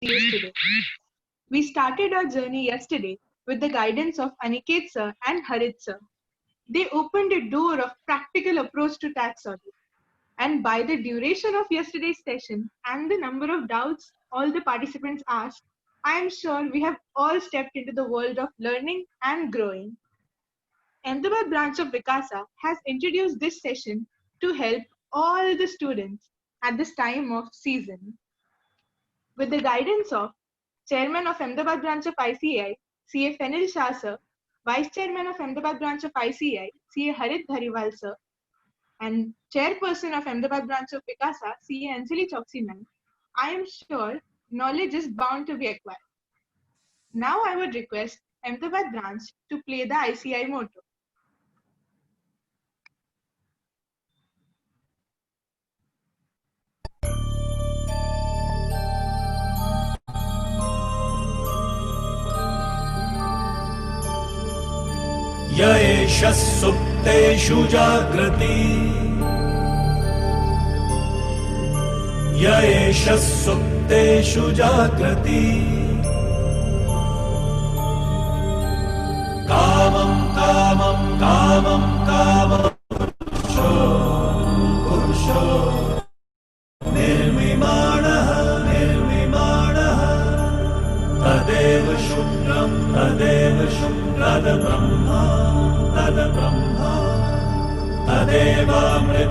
ICS today. We started our journey yesterday with the guidance of Aniket sir and Harit sir. They opened a door of practical approach to tax audit. And by the duration of yesterday's session and the number of doubts all the participants asked, I am sure we have all stepped into the world of learning and growing. Ahmedabad branch of Vikasa has introduced this session to help all the students at this time of season. With the guidance of Chairman of Ahmedabad branch of ICAI, CA Fenil Shah sir, Vice Chairman of Ahmedabad branch of ICAI, CA Harit Dhariwal sir, and Chairperson of Ahmedabad branch of Vikasa, CA Anjali Choksi ma'am, I am sure knowledge is bound to be acquired. Now I would request Ahmedabad branch to play the ICI motto. य एष सुप्तेषु जागृति य एष सुप्तेषु जागृति कामं कामं कामं कामं पुरुषो निर्विमाणः निर्विमाणः तदेव शुक्रं तद्ब्रह्मा तद्ब्रह्मा तदेवामृतमुच्यते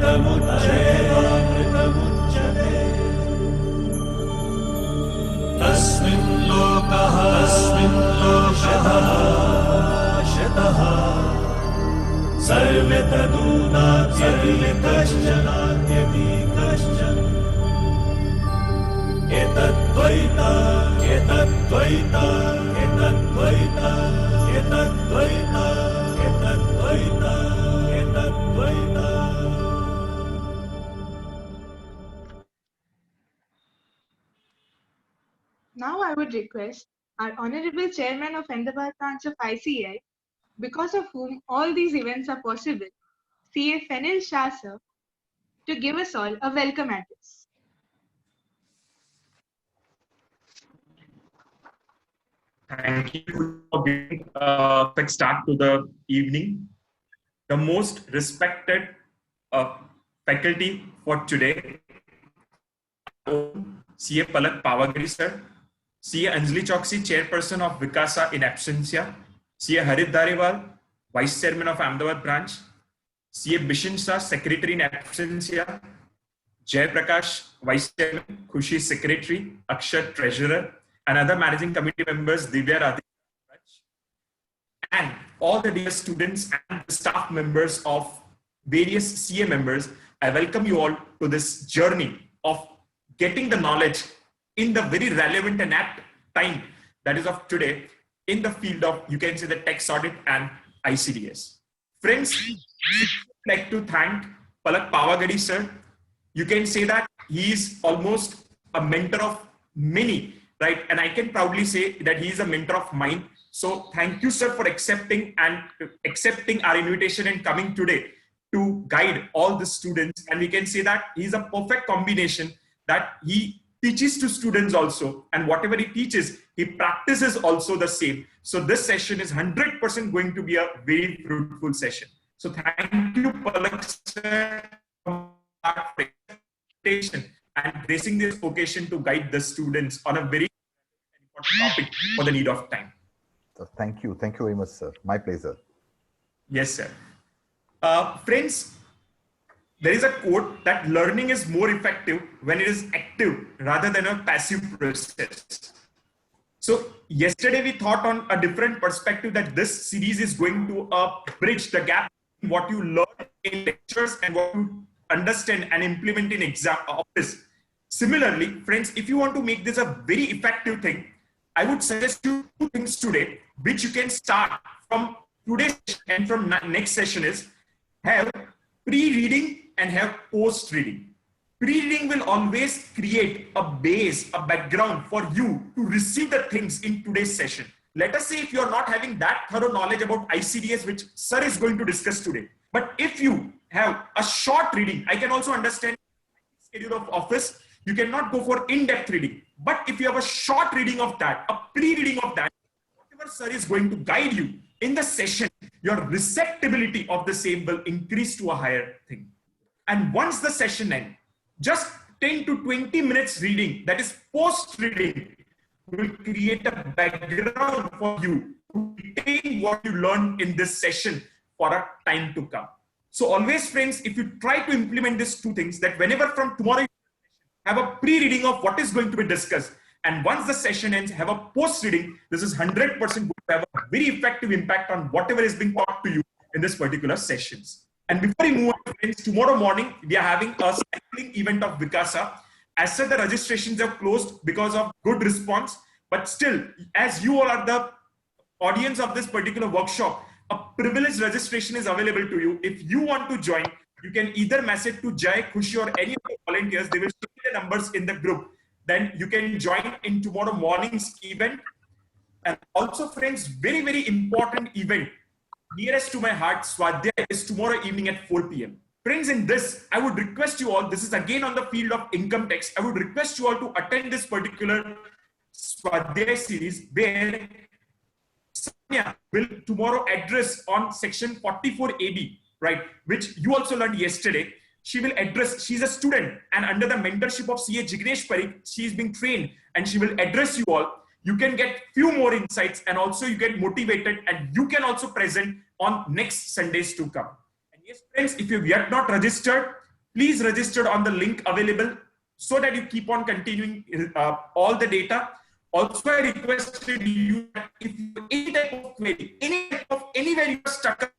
तस्मिन् लोकः शतः सर्वे तदूनात्यपि कश्चन एतद्वैता एतद्वैता एतद्वैता एतद्वैता एतद्वैता एतद्वैता. Now I would request our Honorable Chairman of Ahmedabad branch of ICAI, because of whom all these events are possible, CA Fenil Shah sir, to give us all a welcome address. Thank you for giving a quick start to the evening. The most respected faculty for today, CA Palak Pavagari sir, CA Anjali Choksi, Chairperson of Vikasa in absentia, CA Harit Dhariwal, Vice Chairman of Ahmedabad branch, CA Bishan Shah, Secretary in absentia, Jay Prakash, Vice Chairman, Khushi Secretary, Akshat Treasurer, and other managing committee members, Divya Radhika, and all the dear students and the staff members of various CA members. I welcome you all to this journey of getting the knowledge in the very relevant and apt time that is of today in the field of, you can say, the tax audit and ICDS. Friends, I'd like to thank Palak Pavagadi sir. You can say that he is almost a mentor of many, right? And I can proudly say that he is a mentor of mine. So thank you, sir, for accepting our invitation and coming today to guide all the students. And we can say that he's a perfect combination, that he teaches to students also, and whatever he teaches, he practices also the same. So this session is 100% going to be a very fruitful session. So thank you, Palak sir, for and gracing this occasion to guide the students on a very important topic for the need of time. Thank you very much, sir. My pleasure. Yes, sir. Friends, there is a quote that learning is more effective when it is active rather than a passive process. So yesterday we thought on a different perspective that this series is going to bridge the gap in what you learn in lectures and what you understand and implement in exam office. Similarly, friends, if you want to make this a very effective thing, I would suggest you two things today, which you can start from today's and from next session is have pre-reading and have post-reading. Pre-reading will always create a base, a background for you to receive the things in today's session. Let us say if you are not having that thorough knowledge about ICDS, which sir is going to discuss today. But if you have a short reading, I can also understand schedule of office. You cannot go for in-depth reading. But if you have a short reading of that, a pre-reading of that, whatever sir is going to guide you in the session, your receptibility of the same will increase to a higher thing. And once the session ends, just 10 to 20 minutes reading, that is post-reading, will create a background for you to retain what you learned in this session for a time to come. So always, friends, if you try to implement these two things, that whenever from tomorrow you have a pre-reading of what is going to be discussed, and once the session ends, have a post-reading, this is 100% going to have a very effective impact on whatever is being taught to you in this particular sessions. And before we move on, friends, tomorrow morning, we are having a cycling event of Vikasa. As said, the registrations are closed because of good response. But still, as you all are the audience of this particular workshop, a privileged registration is available to you. If you want to join, you can either message to Jai, Khushi, or any of the volunteers. They will share the numbers in the group. Then you can join in tomorrow morning's event. And also, friends, very, very important event nearest to my heart, Swadhyay, is tomorrow evening at 4 p.m. Friends, in this, I would request you all, this is again on the field of income tax, I would request you all to attend this particular Swadhyay series where Sanya will tomorrow address on section 44AB, right, which you also learned yesterday. She will address, she's a student, and under the mentorship of CA Jignesh Parikh, she is being trained and she will address you all. You can get few more insights and also you get motivated, and you can also present on next Sundays to come. And yes, friends, if you've yet not registered, please register on the link available so that you keep on continuing all the data. Also, I requested you that if you any type of query, anywhere you're stuck,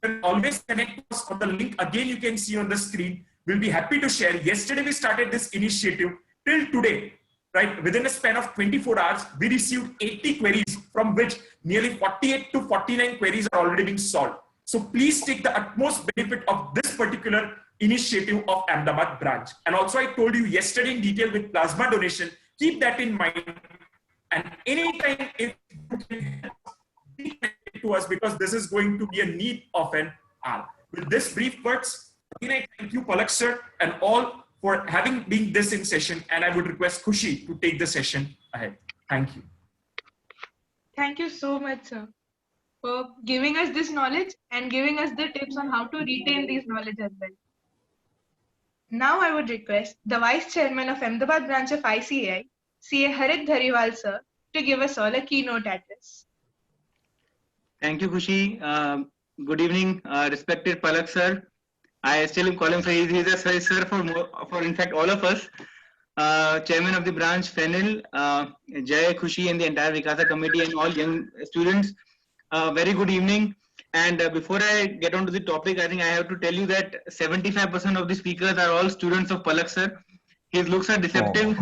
then always connect us on the link. Again, you can see on the screen. We'll be happy to share. Yesterday, we started this initiative till today. Right, within a span of 24 hours, we received 80 queries, from which nearly 48 to 49 queries are already being solved. So please take the utmost benefit of this particular initiative of Ahmedabad branch. And also I told you yesterday in detail with plasma donation, keep that in mind. And anytime if you can help, be connected to us, because this is going to be a need of an hour. With this brief words, again, I thank you, Palak sir, and all for having been this in session, and I would request Khushi to take the session ahead. Thank you. Thank you so much, sir, for giving us this knowledge and giving us the tips on how to retain these knowledge as well. Now I would request the Vice Chairman of Ahmedabad branch of ICAI, CA Harit Dhariwal sir, to give us all a keynote address. Thank you, Khushi. Good evening, respected Palak sir. I still call him sir. He's a sir for in fact all of us. Chairman of the branch, Fenil, Jai, Khushi, and the entire Vikasa committee, and all young students. Very good evening. And before I get on to the topic, I think I have to tell you that 75% of the speakers are all students of Palak sir. His looks are deceptive.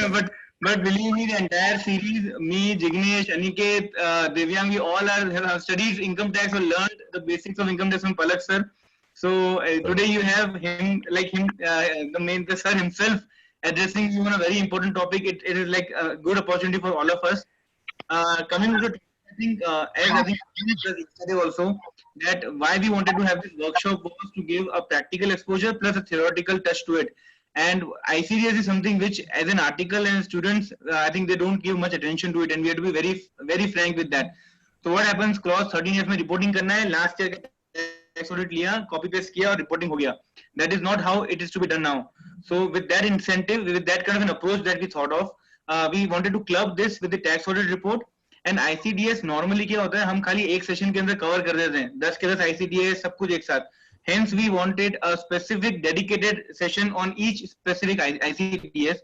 Oh. But believe me, the entire series, me, Jignesh, Aniket, Devyang, we all have studied income tax or learned the basics of income tax from Palak sir. So today you have him, the sir himself addressing you on a very important topic. It is like a good opportunity for all of us. Coming to the, I think, as I think yesterday also, that why we wanted to have this workshop was to give a practical exposure plus a theoretical touch to it. And ICDS is something which, as an article and students, I think they don't give much attention to it, and we have to be very, very frank with that. So what happens? Clause 13 years में reporting करना है. Last year tax audit लिया, copy paste किया और reporting हो गया. That is not how it is to be done now. So with that incentive, with that kind of an approach that we thought of, we wanted to club this with the tax audit report. And ICDS normally क्या होता है? हम खाली एक session के अंदर cover कर देते हैं. 10 के 10 ICDS सब कुछ एक साथ. Hence, we wanted a specific dedicated session on each specific ICDS.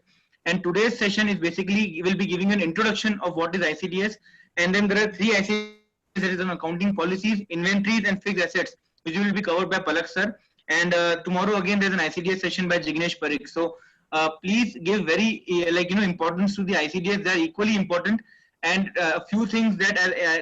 And today's session is basically, will be giving an introduction of what is ICDS. And then there are 3 ICDS, that is on accounting policies, inventories, and fixed assets, which will be covered by Palak sir. And tomorrow again, there's an ICDS session by Jignesh Parikh. So please give very importance to the ICDS. They are equally important. And a few things that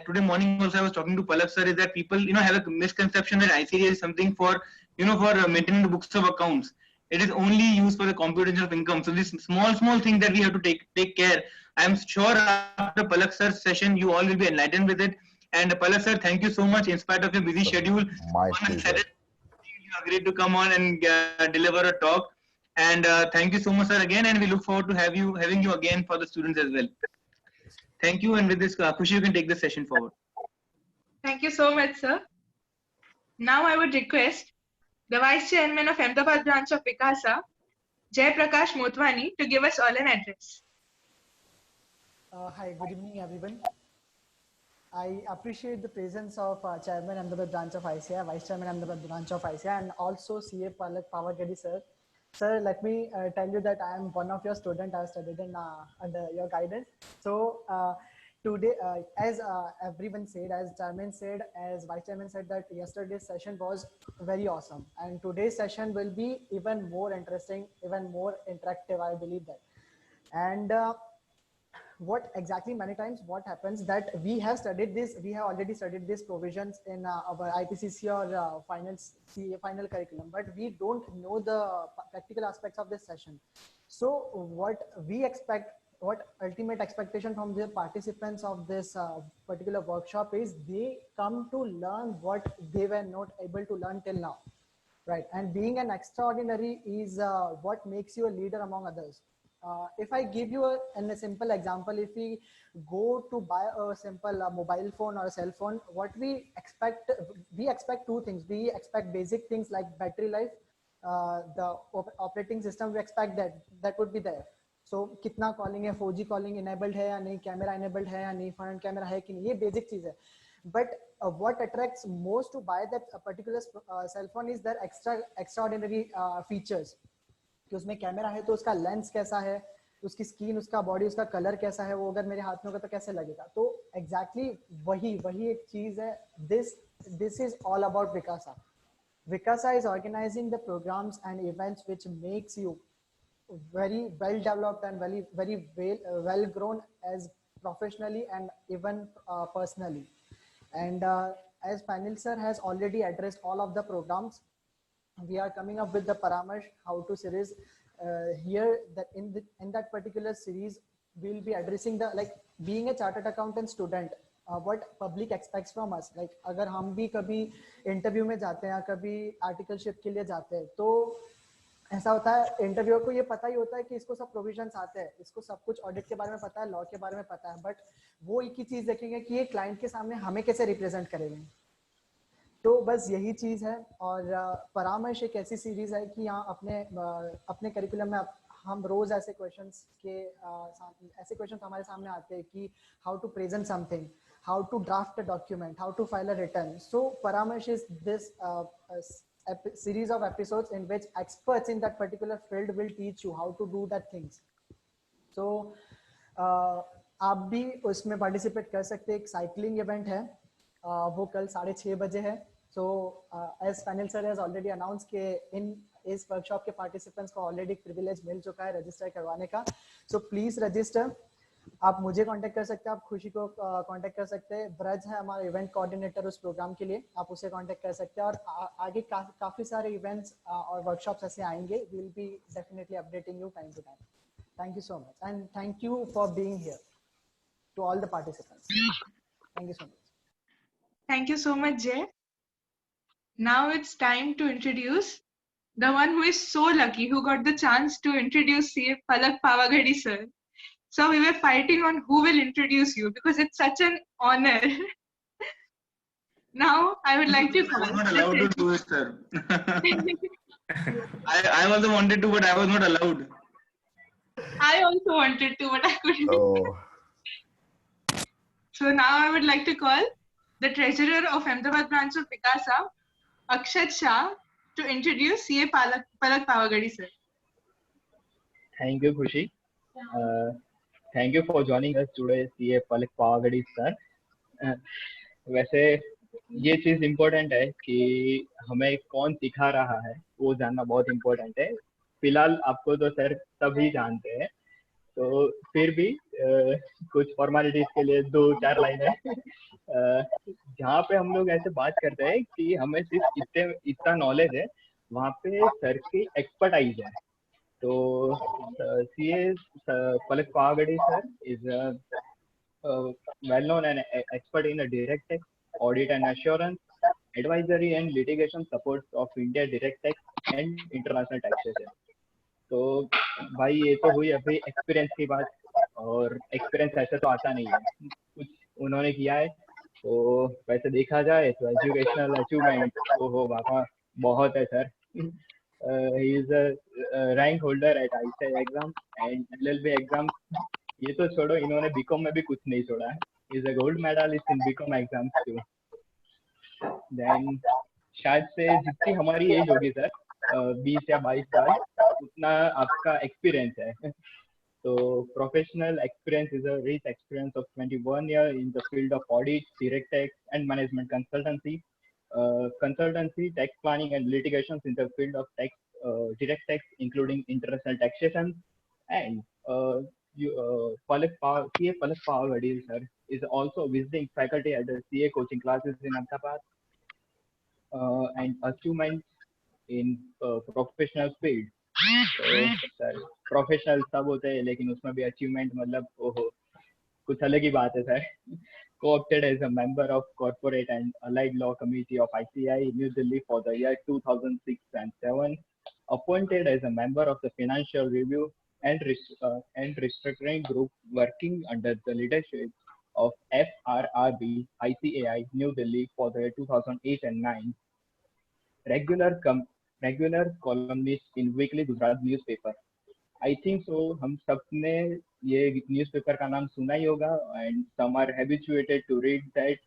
today morning also I was talking to Palak sir is that people have a misconception that ICDS is something for for maintaining the books of accounts. It is only used for the computation of income. So this small thing that we have to take care. I am sure after Palak sir's session you all will be enlightened with it. And Palak sir, thank you so much in spite of your busy schedule. My pleasure. You agreed to come on and deliver a talk. And thank you so much, sir, again. And we look forward to having you again for the students as well. Thank you. And with this, Khushi, you can take the session forward. Thank you so much, sir. Now I would request the Vice Chairman of Ahmedabad branch of Vikasa, Jay Prakash Motwani, to give us all an address. Hi, good evening, everyone. I appreciate the presence of Chairman Ahmedabad branch of ICI, Vice Chairman Ahmedabad branch of ICI, and also CA Palak Pavagadi, sir. Sir, let me tell you that I am one of your students. I have studied in under your guidance. So today, as everyone said, as Chairman said, as Vice Chairman said, that yesterday's session was very awesome, and today's session will be even more interesting, even more interactive. I believe that, and. What exactly many times what happens that we have already studied these provisions in our IPCC or final curriculum, but we don't know the practical aspects of this session. So what we expect, what ultimate expectation from the participants of this particular workshop is they come to learn what they were not able to learn till now, right? And being an extraordinary is what makes you a leader among others. If I give you a simple example, if we go to buy a simple mobile phone or a cell phone, what we expect two things. We expect basic things like battery life, the operating system. We expect that would be there. So कितना calling है, 4G calling enabled है या नहीं, camera enabled है या नहीं, front camera है कि नहीं, ये basic चीज है. But what attracts most to buy that particular cell phone is their extraordinary features. कि उसमें कैमरा है तो उसका लेंस कैसा है, उसकी स्क्रीन, उसका बॉडी, उसका कलर कैसा है, वो अगर मेरे हाथ में होगा तो कैसे लगेगा. तो एग्जैक्टली वही एक चीज है. This is all about Vikasa. Vikasa is organising the programmes and events which makes you very well developed and very well grown as professionally and even personally. And as Panel sir has already addressed all of the programs, we are coming up with the Paramarsh how to series here. That in that particular series we'll be addressing the, like, being a chartered accountant student, what public expects from us. Like अगर हम भी कभी interview में जाते हैं, कभी articleship के लिए जाते हैं, तो ऐसा होता है इंटरव्यूअर को ये पता ही होता है कि इसको सब प्रोविजंस आते हैं, इसको सब कुछ ऑडिट के बारे में पता है, लॉ के बारे में पता है, बट वो एक ही चीज देखेंगे कि ये क्लाइंट के सामने हमें कैसे रिप्रेजेंट करेंगे. तो बस यही चीज है. और परामर्श एक ऐसी सीरीज है कि यहाँ अपने करिकुलम में हम रोज ऐसे क्वेश्चंस हमारे सामने आते हैं कि how to present something, how to draft a document, how to file a return. So Paramarsh is this series of episodes in which experts in that particular field will teach you how to do that things. So आप भी उसमें participate कर सकते हैं. एक cycling event है, वो कल 6:30 बजे है. So as Panel sir has already announced कि इस workshop के participants को already privilege मिल चुका है register करवाने का. So please register. आप मुझे कांटेक्ट कर सकते हैं, आप खुशी को कांटेक्ट कर सकते हैं. ब्रज है हमारा इवेंट कोऑर्डिनेटर उस प्रोग्राम के लिए, आप उसे कांटेक्ट कर सकते हैं. और आगे काफी सारे इवेंट्स और वर्कशॉप्स ऐसे आएंगे. We will be definitely updating you time to time. Thank you so much and thank you for being here to all the participants. Thank you so much. Thank you so much, Jay. Now it's time to introduce the one who is so lucky who got the chance to introduce CA Palak Pavagadi sir. So we were fighting on who will introduce you because it's such an honor. Now I would like to call. I was not allowed to do it, sir. I also wanted to, but I was not allowed. I also wanted to, but I couldn't. Oh. So now I would like to call the treasurer of Ahmedabad branch of Vikasa, Akshat Shah, to introduce CA Palak Pavagadi sir. Thank you, Khushi. Thank you for joining us today, CA Palak Pavagadi sir. वैसे ये चीज important है कि हमें कौन सिखा रहा है वो जानना बहुत इम्पोर्टेंट है. फिलहाल आपको तो सर सभी जानते हैं, तो फिर भी कुछ फॉर्मेलिटीज के लिए 2-4 लाइन है जहाँ पे हम लोग ऐसे बात करते हैं कि हमें सिर्फ इतना नॉलेज है, वहाँ पे सर की एक्सपर्टाइज है. So CA Palak Pavagadi sir is well known and expert in direct tax, audit and assurance, advisory and litigation support of India direct tax and international taxation. तो भाई ये तो हुई अभी एक्सपीरियंस की बात, और एक्सपीरियंस ऐसे तो आता नहीं है, कुछ उन्होंने किया है। तो वैसे देखा जाए तो एजुकेशनल अचीवमेंट ओहो बाबा बहुत है sir. He is a rank holder at ICI exam and LLB exam. ये तो छोड़ो, इन्होंने बीकॉम में भी कुछ नहीं छोड़ा है। Is a gold medallist in BCom exams too. Then शायद से जितनी हमारी एज होगी सर, 20 या 22 साल, उतना आपका एक्सपीरियंस है। So professional experience is a rich experience of 21 years in the field of audit, direct tax, and management consultancy. Consultancy, tax planning, and litigations in the field of tax, direct tax, including international taxation. And CA Palak Pawagadi, sir, is also visiting faculty at the CA coaching classes in Ahmedabad, and achievements in professional field. तो sir professional सब होते हैं, लेकिन उसमें भी achievement मतलब ओहो कुछ अलग ही बात है sir. Co-opted as a member of Corporate and Allied Law Committee of ICAI New Delhi for the year 2006 and 7. Appointed as a member of the Financial Review and Restructuring Group working under the leadership of FRRB ICAI New Delhi for the year 2008 and 9. Regular columnist in Weekly Gujarat newspaper. I think so हम सबने ये newspaper का नाम सुना ही होगा, and some are habituated to read that,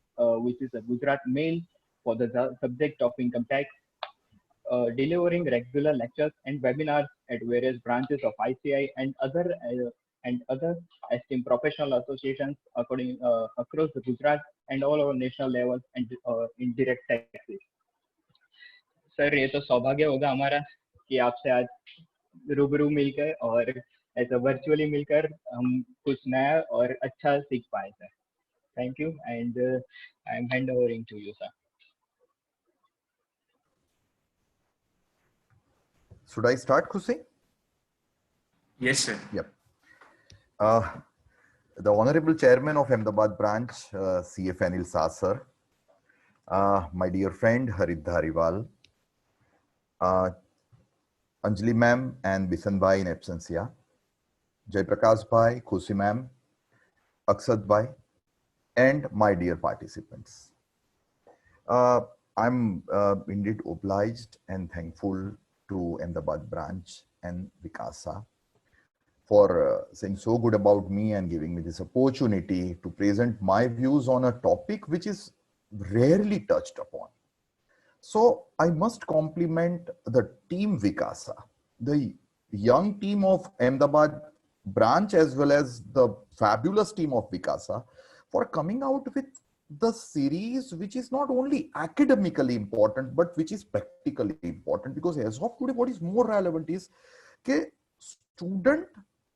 which is a Gujarat Mail for the subject of income tax, delivering regular lectures and webinars at various branches of ICI and other esteemed professional associations across the Gujarat and all over national levels and in direct taxes. Sir ये तो सौभाग्य होगा हमारा कि आपसे आज रूबरू मिलकर और ऐसा वर्चुअली मिलकर हम कुछ नया और अच्छा सीख पाए sir. Thank you and I am hand overing to you sir. Should I start, Khushi? Yes, sir. Yep. The Honorable Chairman of Ahmedabad branch, CA Fenil Shah sir, my dear friend Harit Dhariwal, Anjali ma'am and Bisan bhai in absentia, Jai Prakash bhai, Khushi ma'am, Akshat bhai, and my dear participants. I'm indeed obliged and thankful to Ahmedabad branch and Vikasa for saying so good about me and giving me this opportunity to present my views on a topic which is rarely touched upon. So I must compliment the team Vikasa, the young team of Ahmedabad branch as well as the fabulous team of Vikasa for coming out with the series which is not only academically important but which is practically important, because as of today what is more relevant is कि student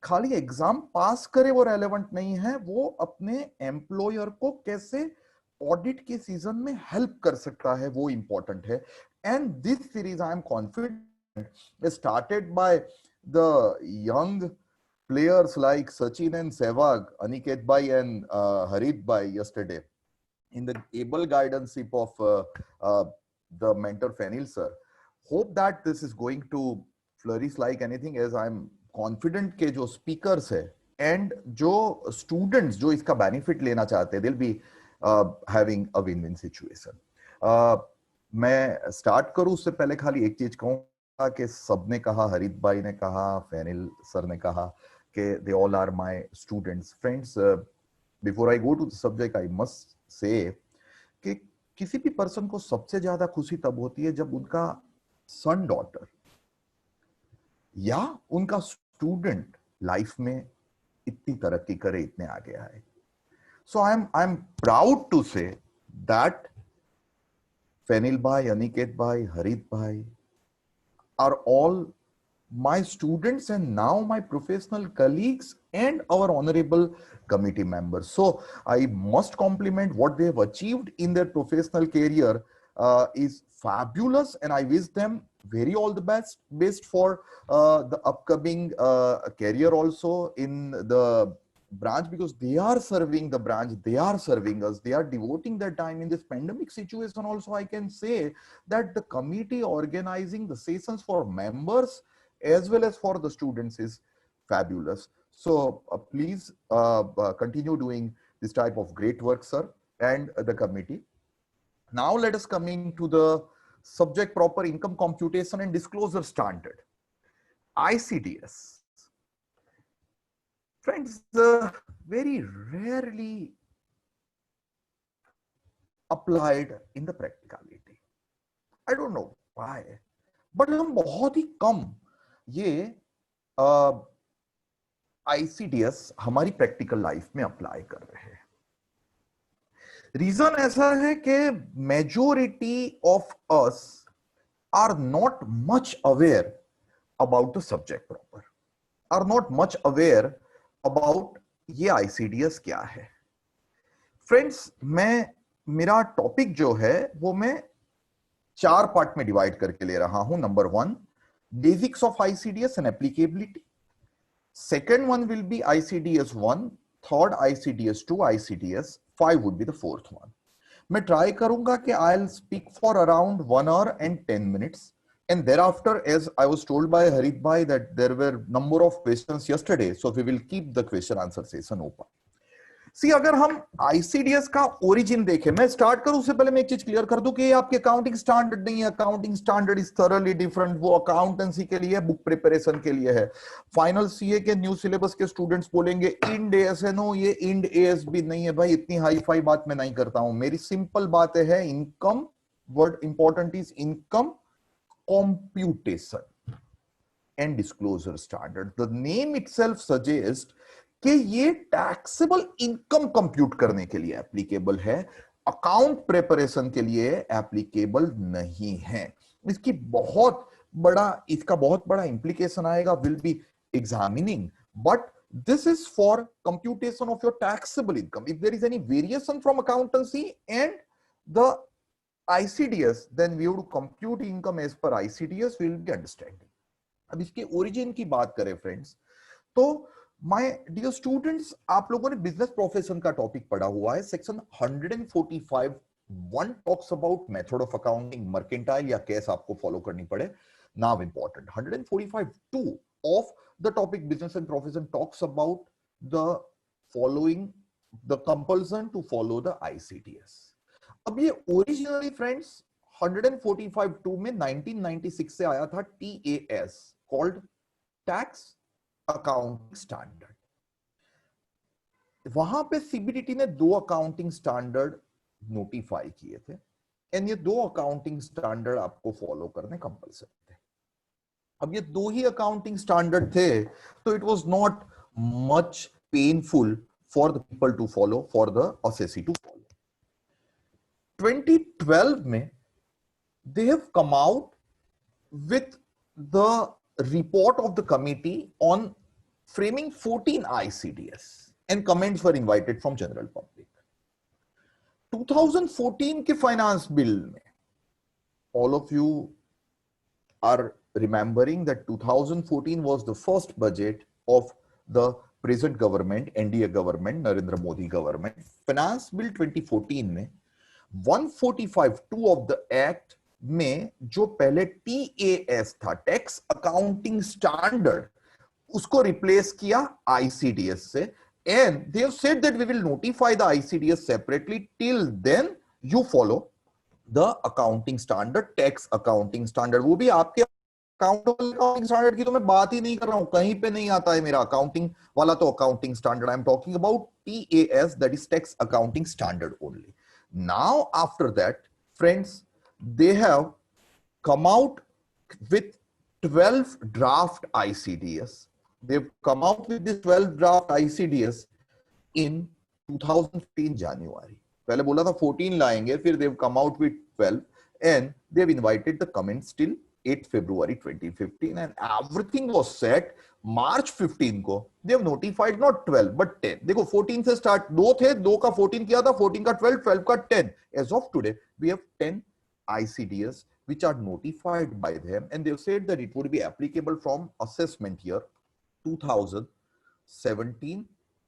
खाली exam पास करे वो relevant नहीं है, वो अपने employer को कैसे ऑडिट के सीजन में हेल्प कर सकता है वो इंपॉर्टेंट है. And this series I am confident started by the young players like Sachin and Sehwag, Aniket bhai and Harit bhai yesterday in the able guidance of the mentor Fenil sir. Hope that this is going to flourish like anything, as I'm confident के जो speakers है and जो students जो इसका benefit लेना चाहते हैं, they'll be having a win-win situation. मैं start करूँ उससे पहले खाली एक चीज कहूँगा कि सबने कहा, हरित भाई ने कहा, फेनिल सर ने कहा कि they all are my students. Friends, before I go to the subject, I must say कि किसी भी पर्सन को सबसे ज्यादा खुशी तब होती है जब उनका सन डॉटर या उनका स्टूडेंट लाइफ में इतनी तरक्की करे, इतने आगे आए. So I am proud to say that Fenil भाई, अनिकेत भाई, हरित भाई are all my students and now my professional colleagues and our honorable committee members. So I must compliment what they have achieved in their professional career is fabulous, and I wish them very all the best for the upcoming career also in the branch, because they are serving the branch, they are serving us, they are devoting their time in this pandemic situation. Also, I can say that the committee organizing the sessions for members as well as for the students is fabulous. So please continue doing this type of great work, sir, and the committee. Now let us coming to the subject proper income computation and disclosure standard, ICDS. Friends, very rarely applied in the practicality. I don't know why, but हम बहुत ही कम ये ICDS हमारी practical life में apply कर रहे हैं. Reason ऐसा है कि majority of us are not much aware about the subject proper, are not much aware about ये ICDS क्या है. फ्रेंड्स, मेरा टॉपिक जो है वो मैं 4 पार्ट में डिवाइड करके ले रहा हूं. Number 1, basics of ICDS and applicability. Second one will be ICDS 1, third ICDS 2, ICDS 5 would be the fourth one. मैं try करूंगा कि I'll speak for around 1 hour and 10 minutes, and thereafter, as I was told by Harit Bhai that there were number of questions yesterday, so we will keep the question answer session open. सी अगर हम ICDS का origin देखें, मैं start करूं उससे पहले मैं एक चीज क्लियर कर दूं कि ये आपके अकाउंटिंग स्टैंडर्ड नहीं है. Accounting standard is thoroughly different. वो अकाउंटेंसी के लिए, बुक प्रिपरेशन के लिए है. फाइनल सीए के न्यू सिलेबस के स्टूडेंट्स बोलेंगे इंड ASNO, ये इंड AS भी नहीं है. भाई इतनी हाई फाई बात मैं नहीं करता हूं. मेरी सिंपल बात है, income, word important is income computation and disclosure standard. The name itself suggest कि ये टैक्सेबल इनकम कंप्यूट करने के लिए एप्लीकेबल है, अकाउंट प्रिपरेशन के लिए एप्लीकेबल नहीं है. इसका बहुत बड़ा इंप्लीकेशन आएगा. Will be examining, but this is for computation of your taxable income. If there is any variation from accountancy and the ICDS, then we have to compute income as per ICDS. We will be understanding. अब इसके origin की बात करें friends, तो my dear students, आप लोगों ने business profession का टॉपिक पढ़ा हुआ है. Section 145 1 talks about method of accounting, mercantile या केस आपको फॉलो करनी पड़े. Now important, 145 2 of the topic business and profession talks about the following, the compulsion to follow the ICDS. अब ये ओरिजिनली फ्रेंड्स 145 2 में 1996 से आया था TAS, called tax accounting standard. वहां पे CBDT ने 2 अकाउंटिंग स्टैंडर्ड नोटिफाई किए थे, एंड ये 2 अकाउंटिंग स्टैंडर्ड आपको फॉलो करने कंपल्सरी थे. अब ये 2 ही अकाउंटिंग स्टैंडर्ड थे, तो it was not much painful for the people to follow, for the assessee to follow. 2012 में they have come out with the report of the committee on framing 14 ICDS, and comments were invited from general public. 2014 के finance bill में, all of you are remembering that 2014 was the first budget of the present government, NDA government, Narendra Modi government. Finance bill 2014 में 145(2) of the act में जो पहले TAS था, tax accounting standard, उसको replace किया ICDS से, and they have said that we will notify the ICDS separately. Till then you follow the accounting standard, tax accounting standard. वो भी आपके अकाउंटिंग स्टैंडर्ड की तो मैं बात ही नहीं कर रहा हूं, कहीं पे नहीं आता है मेरा अकाउंटिंग वाला तो accounting standard. I am talking about TAS, that is tax accounting standard only. Now after that, friends, they have come out with 12 draft ICDS. They've come out with this 12 draft ICDS in 2015 January. पहले बोला था 14 लाएंगे, फिर they've come out with 12, and they've invited the comments till 8 February 2015, and everything was set. March 15 को they have notified not 12 but 10. देखो 14 से start, 2 थे, 2 का 14 किया था, 14 का 12, 12 का 10. As of today, we have 10 ICDS which are notified by them, and they have said that it would be applicable from assessment year 2017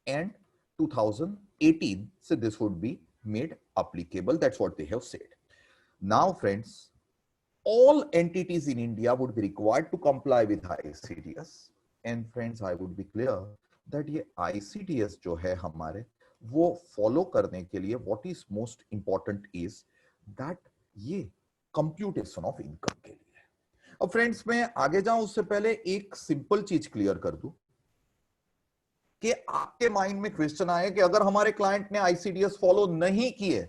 and 2018. So this would be made applicable. That's what they have said. Now friends, all entities in India would be required to comply with ICDS. And friends, I would be clear that ये ICDS जो है हमारे वो follow करने के लिए what is most important is that ये computation of income के लिए है। अब फ्रेंड्स मैं आगे जाऊं उससे पहले एक सिंपल चीज क्लियर कर दूं कि आपके माइंड में क्वेश्चन आए कि अगर हमारे क्लाइंट ने आईसीडीएस फॉलो नहीं किए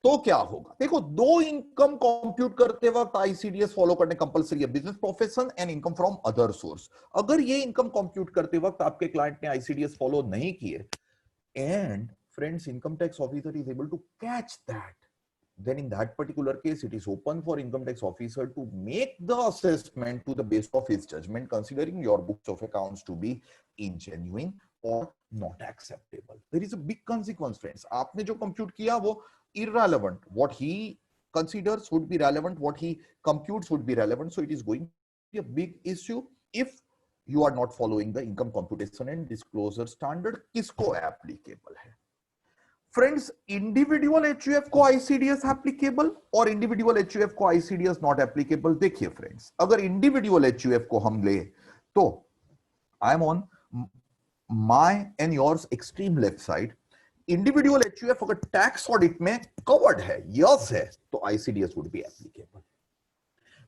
तो क्या होगा। देखो, दो इनकम कंप्यूट करते वक्त आईसीडीएस फॉलो करने कंपलसरी है, business profession and income from other source. अगर ये इनकम कंप्यूट करते वक्त आपके क्लाइंट ने आईसीडीएस फॉलो नहीं किए and friends income tax officer is able to catch that, then in that particular case it is open for income tax officer to make the assessment to the base of his judgment, considering your books of accounts to be ingenuine or not acceptable. There is a big consequence friends. आपने जो compute किया वो irrelevant, what he considers would be relevant, what he computes would be relevant, so it is going to be a big issue if you are not following the income computation and disclosure standard. किसको applicable है friends, individual HUF को ICDS applicable और individual HUF को ICDS not applicable. देखिए friends, अगर individual HUF को हम ले तो I am on my and yours extreme left side. Individual HUF अगर टैक्स ऑडिट में कवर्ड है, यस है, तो ICDS would be applicable.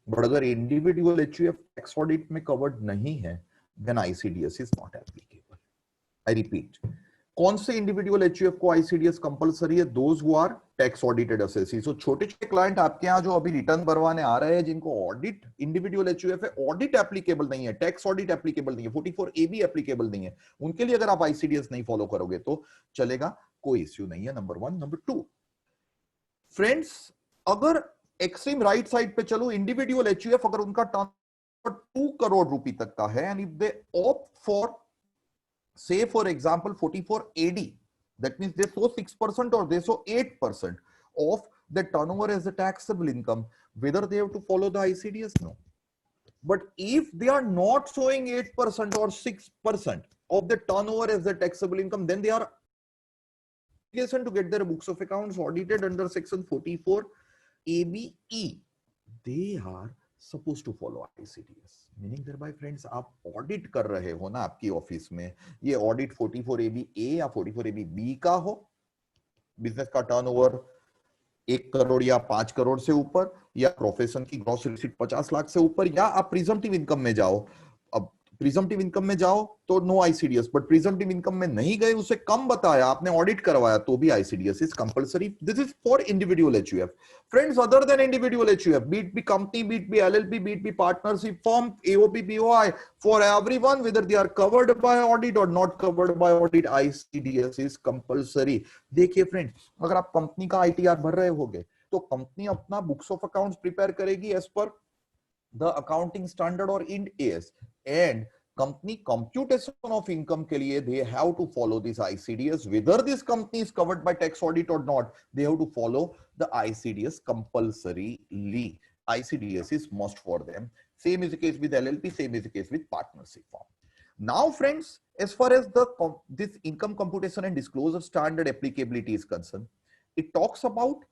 But अगर इंडिविजुअल एचयूएफ टैक्स ऑडिट में कवर्ड नहीं है then ICDS is not applicable. I repeat, कौन से इंडिविजुअल एचयूएफ को आईसीडीएस कंपलसरी है? Those who are tax audited assessee. So छोटे छोटे क्लाइंट आपके यहाँ जो अभी रिटर्न भरवाने आ रहे हैं, जिनको ऑडिट इंडिविजुअल एचयूएफ है, ऑडिट एप्लीकेबल नहीं है, टैक्स ऑडिट एप्लीकेबल नहीं है, 44A भी एप्लीकेबल नहीं है, उनके लिए अगर आप आईसीडीएस नहीं फॉलो करोगे तो चलेगा, कोई इश्यू नहीं है। नंबर 1। नंबर 2 फ्रेंड्स, अगर एक्सट्रीम राइट साइड पे चलो, इंडिविजुअल एचयूएफ अगर उनका टर्न 2 करोड़ रुपए तक का है and if they opt for say for example 44AD, that means they show 6% or they show 8% of the turnover as a taxable income, whether they have to follow the ICDS? No. But if they are not showing 8% or 6% of the turnover as a taxable income, then they are obligation to get their books of accounts audited under section 44ABE. They are supposed to follow ICDS. Meaning thereby friends, आप audit कर रहे हो ना आपकी office में, ये audit 44ABA या 44ABB का हो, बिजनेस का टर्नओवर 1 करोड़ या 5 करोड़ से ऊपर, या प्रोफेशन की ग्रॉस रिसीट 50 लाख से ऊपर, या आप प्रिजम्पटिव इनकम में जाओ। अब प्रिजम्पटिव इनकम में जाओ तो no ICDS, but presumptive income में नहीं गए, उसे कम बताया, आपने ऑडिट करवाया, तो भी ICDS is compulsory. This is for individual HUF friends. Other than individual HUF, be it company, be it LLP, be it partnership firm, AOP, BOI, for everyone whether they are covered by audit और not covered by audit, ICDS is compulsory. देखिए friends, अगर आप company का ITR भर रहे होगे तो company अपना बुक्स ऑफ अकाउंट्स प्रिपेयर करेगी as per the accounting standard or Ind AS, and company computation of income के लिए they have to follow this ICDS, whether this company is covered by tax audit or not, they have to follow the ICDS compulsorily. ICDS is must for them. Same is the case with LLP, same is the case with partnership firm. Now friends, as far as this income computation and disclosure standard applicability is concerned, it talks about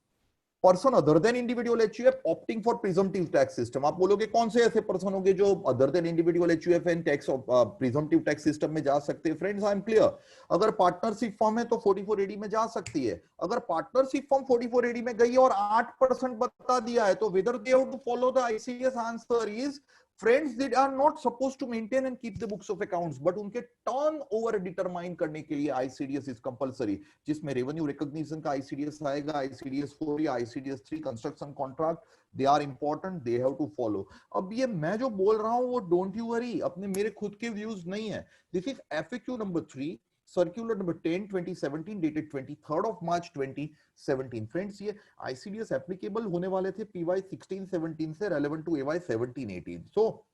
person other than individual HUF opting for presumptive tax system. आप बोलोगे कौन से ऐसे person होंगे जो other than individual HUF and tax presumptive tax system में जा सकते हैं? Friends, I am clear. अगर पार्टनरशिप फर्म है तो 44AD में जा सकती है। अगर पार्टनरशिप फर्म 44AD में गई और 8% बता दिया है तो whether they have to follow the ICDS? Answer is friends, they are not supposed to maintain and keep the books of accounts, but उनके टर्नओवर डिटरमाइन करने के लिए ICDS is compulsory, जिसमें रेवेन्यू रिकॉग्निशन का ICDS आएगा, ICDS 4 या ICDS 3 construction contract, they are important, they have to follow. अब ये मैं जो बोल रहा हूँ वो डोंट यू वरी, अपने मेरे खुद के व्यूज नहीं है। This is FAQ number 3, circular number 10 2017 dated 23rd of March 2017। Friends, ये आईसीडीएस एप्लीकेबल होने वाले थे PY 16-17 से रेलेवेंट टू AY 17-18। सो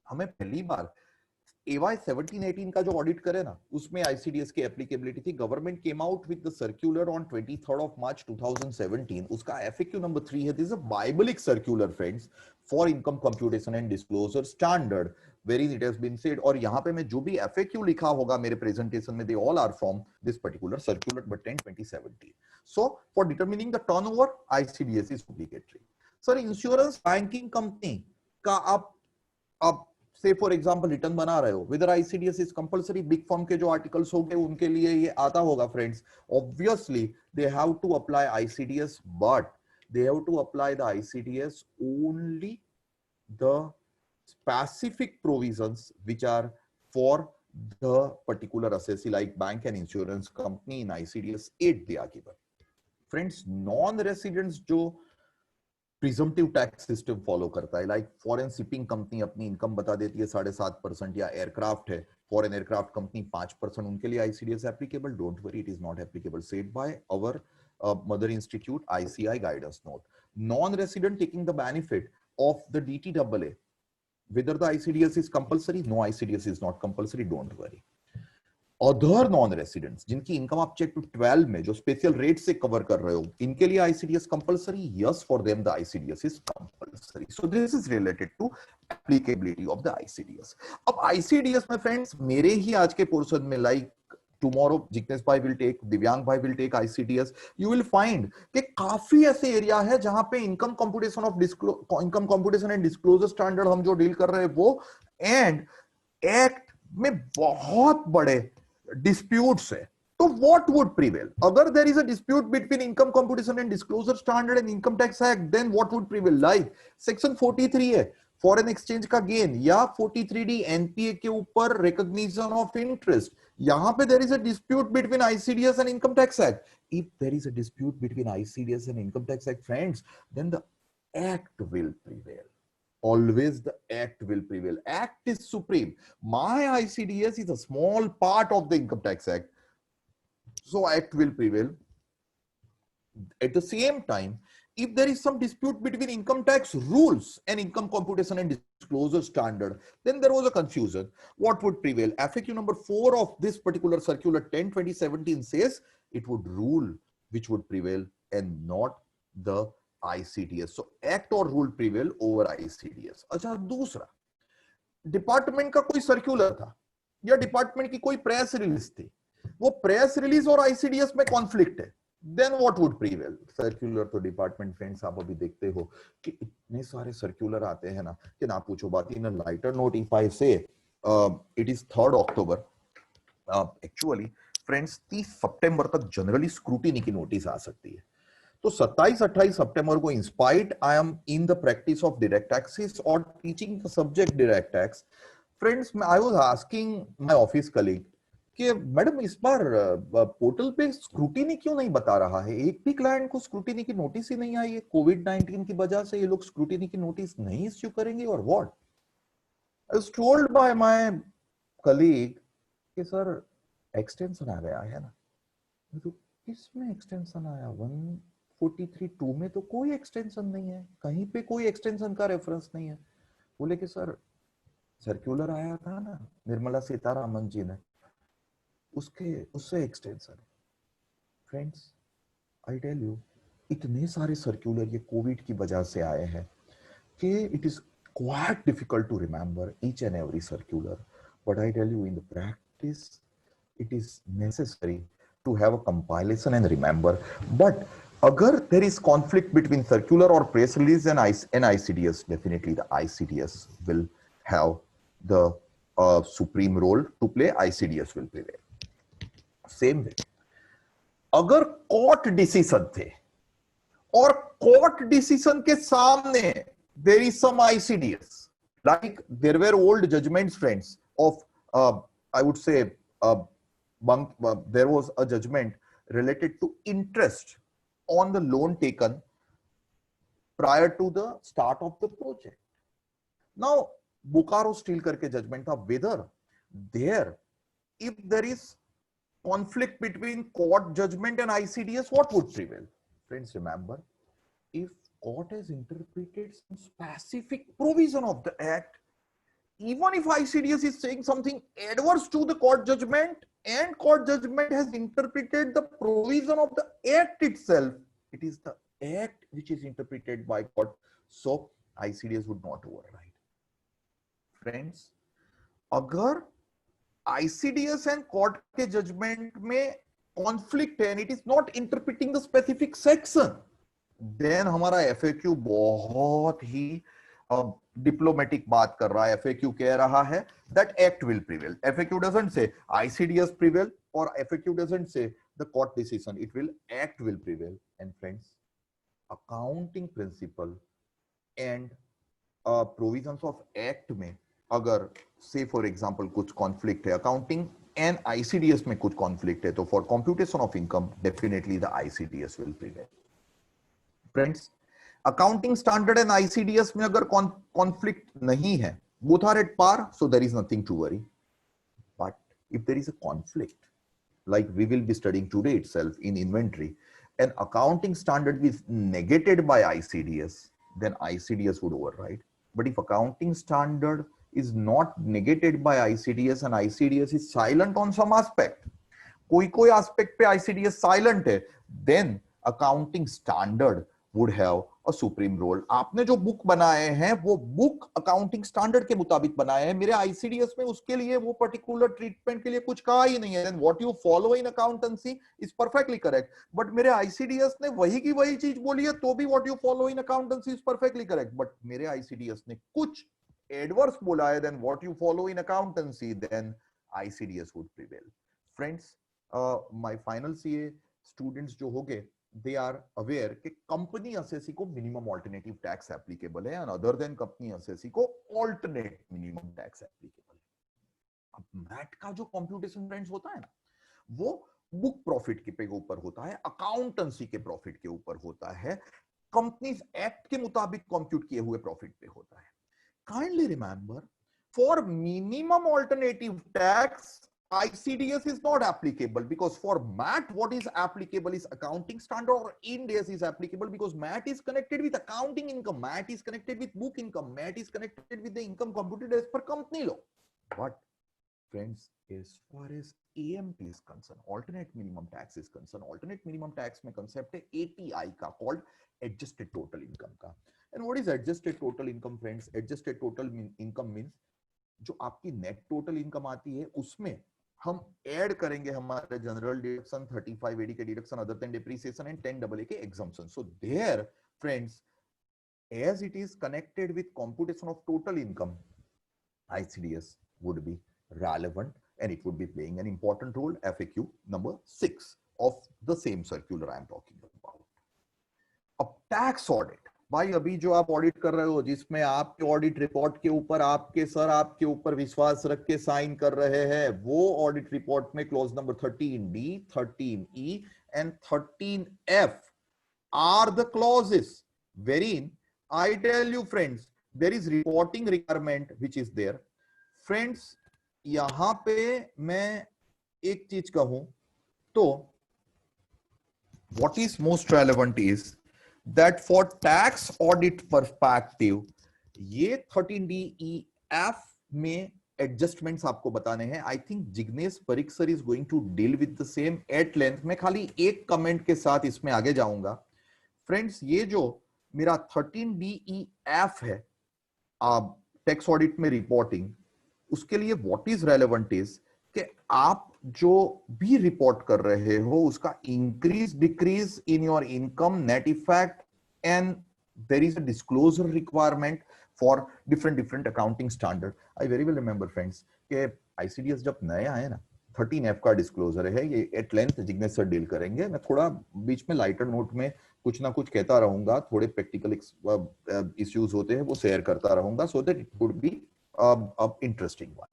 हमें पहली बार AY 17-18 का जो ऑडिट करे ना, उसमें आईसीडीएस की एप्लीकेबिलिटी थी। Government came out with the circular on 23rd of March 2017। उसका FAQ नंबर 3 है। This is a biblical circular friends for income computation and disclosure standard, wherein it has been said, और यहाँ पे मैं जो भी FAQ लिखा होगा मेरे प्रेजेंटेशन में, they all are from this particular circular number 10 2017। So for determining the turnover, ICDS is obligatory. Sir insurance banking company का आप से फॉर एग्जांपल रिटर्न बना रहे हो, whether ICDS is compulsory? Big firm के जो आर्टिकल्स हो गए उनके लिए ये आता होगा friends. Obviously they have to apply ICDS, but they have to apply the ICDS only the specific provisions which are for the particular assessee, like bank and insurance company. In ICDS 8 they are given. Friends, non-residents जो presumptive tax system follow करता है, like foreign shipping company अपनी income बता देती है 7.5%, या aircraft है foreign aircraft company 5%, उनके लिए ICDS applicable. Don't worry, it is not applicable. Said by our mother institute ICI guidance note. Non-resident taking the benefit of the DTAA, whether the ICDS is compulsory? No, ICDS is not compulsory, don't worry. Other non residents जिनकी income आप check to 12 में जो special rate से cover कर रहे हो, इनके लिए ICDS compulsory? Yes, for them the ICDS is compulsory. So this is related to applicability of the ICDS. अब आईसीडीएस में फ्रेंड्स मेरे ही आज के पोर्शन में, like tomorrow Jignesh bhai will take, Divyang bhai will take ICDS, you will find कि काफी ऐसे एरिया है जहां पे income computation and disclosure standard हम जो डील कर रहे हैं वो, एंड एक्ट में बहुत बड़े डिस्प्यूट्स है. तो व्हाट वुड प्रिवेल? अगर there is a dispute between income computation and disclosure standard and income tax act, then what would prevail? Like section 43 है फॉरेन एक्सचेंज का गेन, या 43D एनपीए के ऊपर रिकॉग्निशन ऑफ इंटरेस्ट. यहां पे there is a dispute between ICDS and Income Tax Act. If there is a dispute between ICDS and Income Tax Act, friends, then the act will prevail. Always the act will prevail. Act is supreme. My ICDS is a small part of the Income Tax Act, so act will prevail. At the same time, if there is some dispute between income tax rules and income computation and disclosure standard, then there was a confusion. What would prevail? FAQ number 4 of this particular circular 10/2017 says it would rule which would prevail and not the ICDS. So act or rule prevail over ICDS. अच्छा, दूसरा, department का कोई circular था या department की कोई press release थी, वो प्रेस रिलीज और आईसीडीएस में कॉन्फ्लिक्ट है, then what would prevail? Circular तो डिपार्टमेंट फ्रेंड्स आप अभी देखते हो कि इतने सारे सर्कुलर आते हैं ना कि ना पूछो बात. In lighter note, if I say it is 3rd October, actually friends 30 सितंबर तक जनरली स्क्रूटिनी की नोटिस आ सकती है. तो 27-28 सितंबर को, in spite I am in the practice of direct taxes और teaching the subject direct tax, friends I was asking my office colleague कि मैडम इस बार पोर्टल पे स्क्रूटिनी क्यों नहीं बता रहा है? एक भी क्लाइंट को स्क्रूटिनी की नोटिस ही नहीं आई है. कोविड-19 की वजह से ये लोग स्क्रूटिनी की नोटिस नहीं इश्यू करेंगे और what? I was told by my colleague कि सर एक्सटेंशन आ गया है ना. तो किसमें एक्सटेंशन आया? 143(2) में तो कोई एक्सटेंशन नहीं है, कहीं पे कोई एक्सटेंशन का रेफरेंस नहीं है. बोले कि सर सर्कुलर आया था ना निर्मला सीतारामन जी ने, उससे extension. Friends, I tell you, इतने सारे सर्कुलर ये कोविड की वजह से आए हैं कि it is quite difficult to remember each and every circular. But I tell you, in the practice it is necessary to have a compilation and remember. But अगर there is conflict between circular और press release and ICDS, definitely the ICDS will have the supreme role to play. ICDS will prevail. Same way, अगर court decision थे और court decision के सामने there is some ICDS, like there were old judgments friends of I would say there was a judgment related to interest on the loan taken prior to the start of the project. Now Bokaro steel करके judgment था, whether there if there is conflict between court judgment and ICDS, what would prevail? Friends, remember, if court has interpreted some specific provision of the act, even if ICDS is saying something adverse to the court judgment and court judgment has interpreted the provision of the act itself, it is the act which is interpreted by court, so ICDS would not override. Friends, अगर ICDS and court के judgment में conflict है and it is not interpreting the specific section, then हमारा FAQ बहुत ही diplomatic बात कर रहा है। एफएक्यू कह रहा है that act will prevail. FAQ doesn't say ICDS prevail और FAQ doesn't say the court decision, it will act will prevail. And friends, accounting principle and provisions of act में अगर से फॉर एग्जांपल कुछ conflict है, accounting and ICDS में कुछ conflict है, तो for computation of income definitely the ICDS will prevail. Friends, accounting standard and ICDS में अगर कॉन्फ्लिक्ट नहीं है, both are at par, so there is nothing to worry. But if there is a conflict, like we will be studying today itself in inventory, an accounting standard is negated by ICDS, then ICDS would override. But if accounting standard is not negated by ICDS and ICDS is silent on some aspect, कोई aspect पे ICDS silent है, then accounting standard would have a supreme role. आपने जो book बनाए हैं वो book accounting standard के मुताबिक बनाए हैं। मेरे आईसीडीएस में उसके लिए वो पर्टिकुलर ट्रीटमेंट के लिए कुछ कहा ही नहीं है। Then what you follow in accountancy is perfectly correct, but मेरे आईसीडीएस ने वही की वही चीज बोली है तो भी what you follow in accountancy is perfectly correct. But मेरे आईसीडीएस ने कुछ एडवर्स बोला है, then what you follow in accountancy, then ICDS would prevail. Friends, my final CA students जो होंगे, they are aware कि कंपनी असेसी को minimum alternative tax applicable है, and other than company assessee को ऑल्टरनेट मिनिमम टैक्स एप्लीकेबल है। अब mat का जो कंप्यूटेशन फ्रेंड्स होता है ना, वो बुक प्रॉफिट के ऊपर होता है, अकाउंटेंसी के प्रॉफिट के ऊपर होता है, कंपनीज एक्ट के मुताबिक कंप्यूट किए हुए प्रॉफिट पे होता है। Kindly remember, for minimum alternative tax ICDS is not applicable, because for MAT what is applicable is accounting standard, or Ind AS is applicable because MAT is connected with accounting income, MAT is connected with book income, MAT is connected with the income computed as per company law. But friends, as far as AMT is concerned, alternate minimum tax is concerned, alternate minimum tax में concept है ATI का, called adjusted total income का। And what is adjusted total income friends? Adjusted total income means जो आपकी net total income आती है उसमें हम ऐड करेंगे हमारे जनरल डिडक्शन, 3580 के deduction, other than depreciation and 10AA के exemption. So their friends, as it is connected with computation of total income, ICDS would be relevant and it would be playing an important role. FAQ number 6 of the same circular I am talking about. अब tax audit, भाई अभी जो आप audit कर रहे हो, जिसमें आपके ऑडिट रिपोर्ट के ऊपर आपके सर आपके ऊपर विश्वास रख के साइन कर रहे हैं, वो ऑडिट रिपोर्ट में clause number 13D, 13E and 13F are the clauses wherein I tell you friends there is reporting requirement which is there. Friends, यहां पे मैं एक चीज कहूं तो what is most relevant is that for tax audit perspective, ये 13DEF में adjustments आपको बताने हैं। I think Jignesh Parikh sir is going to deal with the same at length. मैं खाली एक कमेंट के साथ इसमें आगे जाऊंगा। फ्रेंड्स, ये जो मेरा 13DEF है टैक्स ऑडिट में रिपोर्टिंग, उसके लिए व्हाट इज रेलेवेंट इज कि आप जो भी रिपोर्ट कर रहे हो उसका increase decrease in your income, net effect, and there is a disclosure requirement for different accounting standard. I very well remember friends कि आईसीडीएस जब नया है ना, 13F का डिस्क्लोजर है, ये at length Jignesh sir deal करेंगे। मैं थोड़ा बीच में लाइटर नोट में कुछ ना कुछ कहता रहूंगा, थोड़े प्रैक्टिकल इश्यूज होते हैं वो शेयर करता रहूंगा, so that it would be interesting one.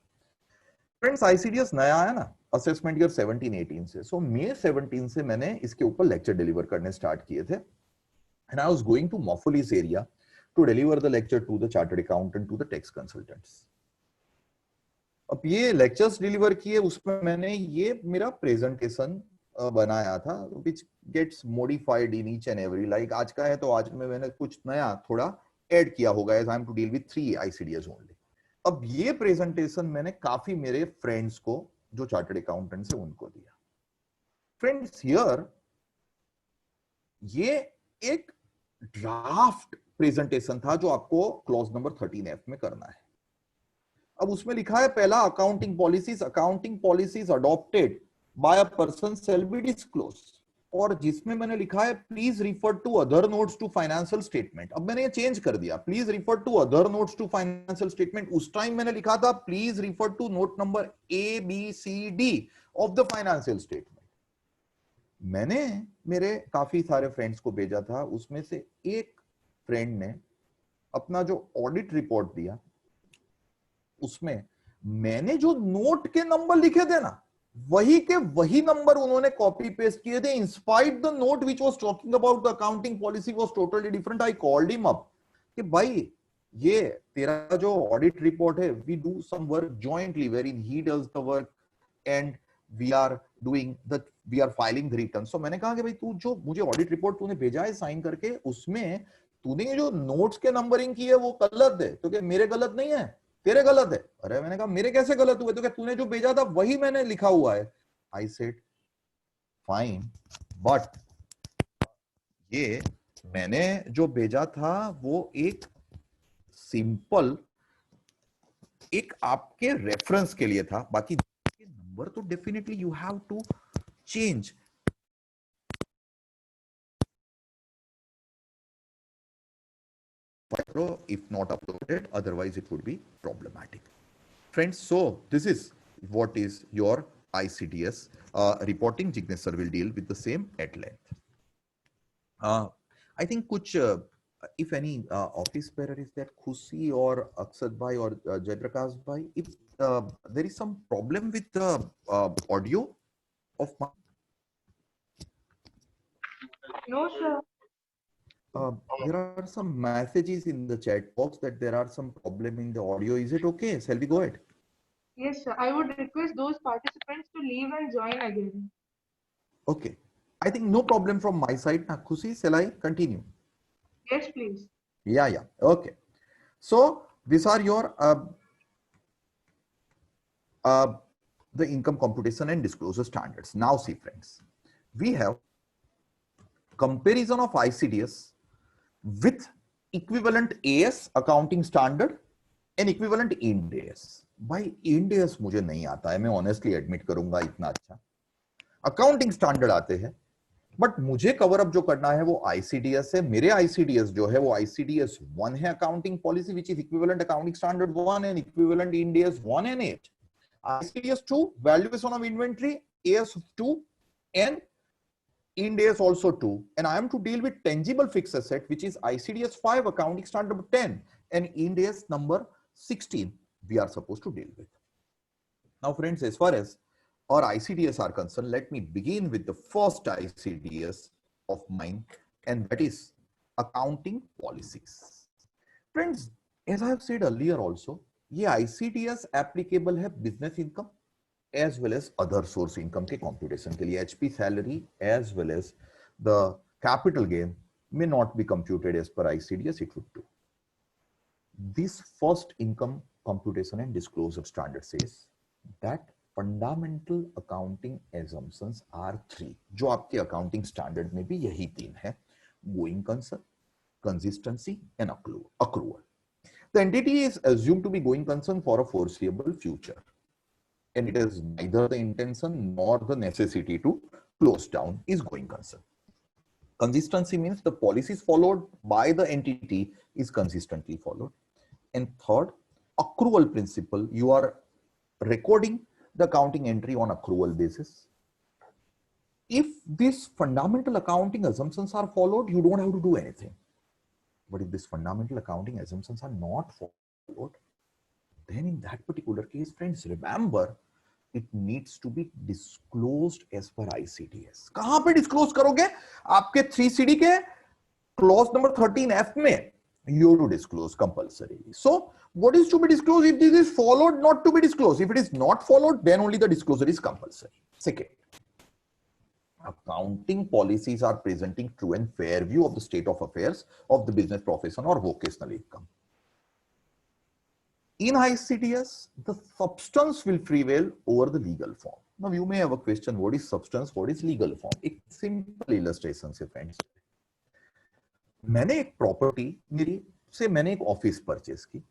Friends, ICDS नया है ना असेसमेंट ईयर 17-18 से, सो मई 17 से मैंने इसके ऊपर लेक्चर डिलीवर करने स्टार्ट किए थे, and I was going to mofussil area to deliver the lecture to the chartered accountant, to the tax consultants. अब ये लेक्चर्स डिलीवर किए, उसमें मैंने ये मेरा प्रेजेंटेशन बनाया था which gets modified in each and every, like आज का है तो आज में मैंने कुछ नया थोड़ा ऐड किया होगा, as I am to deal with 3 ICDS only. अब ये प्रेजेंटेशन मैंने काफी मेरे फ्रेंड्स को जो चार्टर्ड अकाउंटेंट है उनको दिया। फ्रेंड्स, हियर ये एक ड्राफ्ट प्रेजेंटेशन था जो आपको क्लॉज नंबर 13F में करना है। अब उसमें लिखा है पहला, accounting policies adopted by a person shall be disclosed. और जिसमें मैंने लिखा है please refer to other notes to financial statement, अब मैंने ये चेंज कर दिया, please refer to other notes to financial statement. उस टाइम मैंने लिखा था please refer to note number ABCD of the financial statement. मैंने मेरे काफी सारे फ्रेंड्स को भेजा था, उसमें से एक फ्रेंड ने अपना जो ऑडिट रिपोर्ट दिया उसमें मैंने जो नोट के नंबर लिखे थे ना, वही के वही नंबर उन्होंने कॉपी पेस्ट किए थे। In spite the note which was talking about the accounting policy was totally different. I called him up कि भाई ये तेरा जो ऑडिट रिपोर्ट है, we do some work jointly wherein he does the work and we are filing the return. So मैंने कहा कि भाई तू जो मुझे ऑडिट रिपोर्ट तूने भेजा है साइन करके, उसमें तूने जो नोट्स के नंबरिंग की है वो गलत है, तो क्या मेरे गलत नहीं है, तेरे गलत है। अरे मैंने कहा मेरे कैसे गलत हुए, तो क्या तूने जो भेजा था वही मैंने लिखा हुआ है। आई सेड फाइन, बट ये मैंने जो भेजा था वो एक सिंपल एक आपके रेफरेंस के लिए था, बाकी नंबर तो definitely you have to change. If not uploaded, otherwise it would be problematic. Friends, so this is what is your ICDS reporting. Jignesh sir will deal with the same at length. I think kuch if any office bearer is there, Khushi or Akshat bhai or Jaiprakash bhai, if there is some problem with the audio of my No, sir. there are some messages in the chat box that there are some problem in the audio. Is it okay? Shall we go ahead? Yes, sir. I would request those participants to leave and join again. Okay. I think no problem from my side. Now, Khushi, shall I continue? Yes, please. Yeah. Okay. So these are your the income computation and disclosure standards. Now see friends, we have comparison of ICDS with equivalent AS accounting standard and equivalent Ind AS. भाई Ind AS मुझे नहीं आता है, मैं honestly admit करूंगा, इतना अच्छा accounting standard आते हैं, बट मुझे कवर अप जो करना है वो ICDS है। मेरे ICDS जो है वो ICDS 1 है, accounting policy which is equivalent accounting standard 1 and equivalent Ind AS 1 and 8. ICDS 2 valuation of inventory, AS 2 and Ind AS also 2, and I am to deal with tangible fixed asset which is ICDS 5 accounting standard number 10 and Ind AS number 16 we are supposed to deal with. Now friends, as far as our ICDS are concerned, let me begin with the first ICDS of mine, and that is accounting policies. Friends, as I have said earlier also, ये ICDS applicable है business income as well as other source income के computation के लिए। HP salary as well as the capital gain may not be computed as per ICDS, it would do. This first income computation and disclosure standard says that fundamental accounting assumptions are 3, जो आपके accounting standard में भी यही 3 है: going concern, consistency and accrual. The entity is assumed to be going concern for a foreseeable future, and it is neither the intention nor the necessity to close down is going concern. Consistency means the policies followed by the entity is consistently followed. And third, accrual principle, you are recording the accounting entry on accrual basis. If these fundamental accounting assumptions are followed, you don't have to do anything. But if these fundamental accounting assumptions are not followed, then in that particular case, friends, remember, it needs to be disclosed as per ICDS. कहां पे disclose करोगे? आपके 3CD के clause number 13F में you have to disclose compulsorily. So what is to be disclosed? If this is followed, not to be disclosed. If it is not followed, then only the disclosure is compulsory. Second, accounting policies are presenting true and fair view of the state of affairs of the business profession or vocational income. In ICDS, the substance will prevail over the legal form. Now you may have a question, what is substance, what is legal form? एक simple illustration से friends. मैंने एक property मेरी से मैंने एक office purchase की।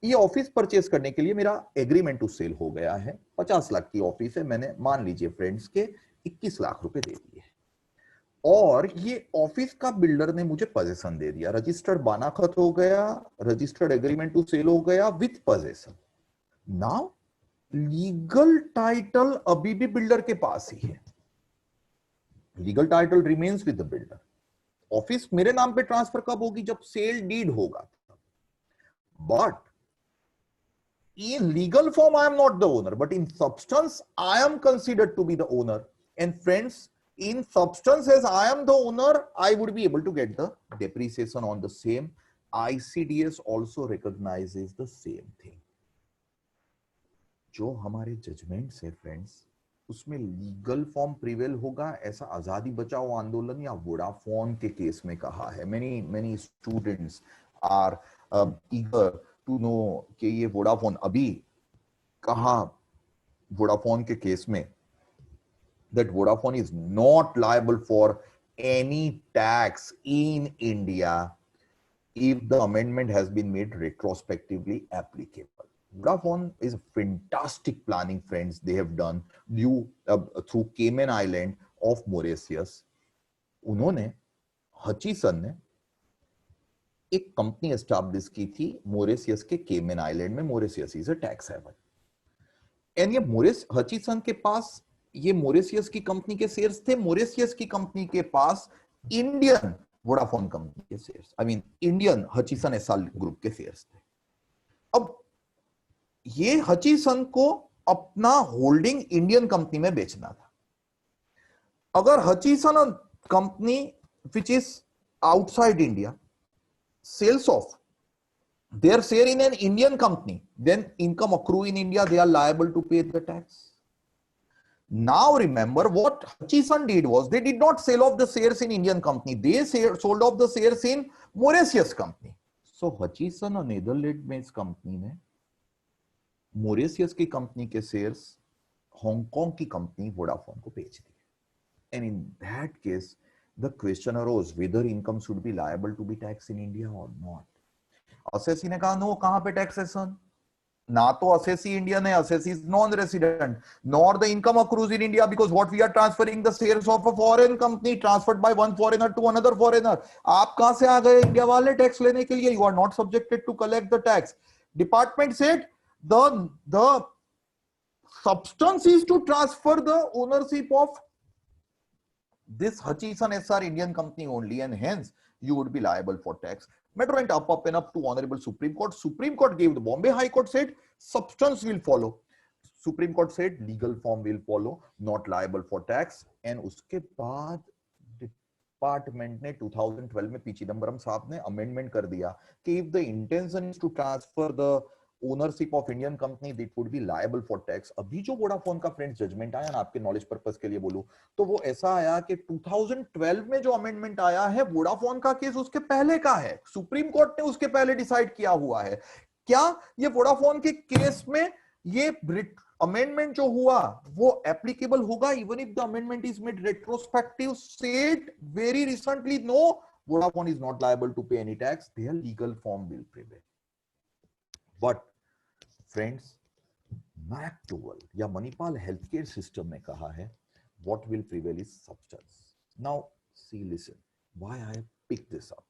ये ऑफिस परचेस करने के लिए मेरा एग्रीमेंट टू सेल हो गया है। 50 लाख की ऑफिस है, मैंने मान लीजिए फ्रेंड्स के 21 लाख रुपए दे दिए। और ये ऑफिस का बिल्डर ने मुझे पोजीशन दे दिया, रजिस्टर्ड बानाखत हो गया, रजिस्टर्ड एग्रीमेंट टू सेल हो गया with position. Now legal title अभी भी बिल्डर के पास ही है, legal title remains with the builder. Office मेरे नाम पे ट्रांसफर कब होगी? जब सेल डीड होगा। But in legal form I am not the owner, but in substance I am considered to be the owner. And friends, in substance as I am the owner, I would be able to get the depreciation on the same. ICDS also recognizes the same thing. जो हमारे judgements है friends, उसमें legal form prevail होगा, ऐसा आजादी बचाओ आंदोलन या वोडाफोन के केस में कहा है। many students are eager to know कि ये वोडाफोन अभी कहा, वोडाफोन के केस में that Vodafone is not liable for any tax in India if the amendment has been made retrospectively applicable. Vodafone is a fantastic planning, friends, they have done through Cayman Island of Mauritius. उन्होंने हचीसन ने एक company establish की थी Mauritius के Cayman island में। Mauritius is a tax haven, and ये Hutchison के पास ये मॉरिशियस की कंपनी के शेयर्स थे, मॉरिशियस की कंपनी के पास इंडियन वोडाफोन कंपनी के shares, I mean Indian Hutchison Essar group के शेयर्स थे। अब ये हचीसन को अपना होल्डिंग इंडियन कंपनी में बेचना था। अगर Hutchison company which is outside India sales of their share in an Indian company, then income accrue in India, they are liable to pay the tax. Now remember what Hutchison did was they did not sell off the shares in Indian company, they sold off the shares in Mauritius company. So Hutchison और Netherland में इस company ने Mauritius की company के shares Hong Kong की company Vodafone को बेच दिए। And in that case the question arose whether income should be liable to be taxed in India or not. Assessee ने कहा नो, कहां पे टैक्सेशन? ना तो असेसी इंडियन है, assessee is non resident, nor the income accrues in India because what we are transferring the shares of a foreign company transferred by one foreigner to another foreigner. आप कहां से आ गए India वाले tax लेने के लिए? You are not subjected to collect the tax. Department said the substance is to transfer the ownership of this Hutchison SR Indian company only, and hence you would be liable for tax. Matter went up and up to Honorable Supreme Court. Supreme Court gave, the Bombay High Court said substance will follow. Supreme Court said legal form will follow, not liable for tax. And उसके बाद department ने 2012 में P Chidambaram साहब ने amendment कर दिया कि if the intention is to transfer the ownership of Indian company that would be liable for tax. अभी जो वोडाफोन का फ्रेंड्स जजमेंट आया ना, आपके नॉलेज पर्पस के लिए बोलूं तो वो ऐसा आया कि 2012 में जो अमेंडमेंट आया है वोडाफोन का केस उसके पहले का है, सुप्रीम कोर्ट ने उसके पहले डिसाइड किया हुआ है। क्या ये वोडाफोन के केस में ये अमेंडमेंट जो हुआ वो एप्लीकेबल होगा even if the amendment is made retrospective? Said very recently no, Vodafone is not liable to pay any tax, their legal form will prevail. But friends, McDowell या Manipal health care system ने कहा है what will prevail is substance. Now see, listen, why I have picked this up.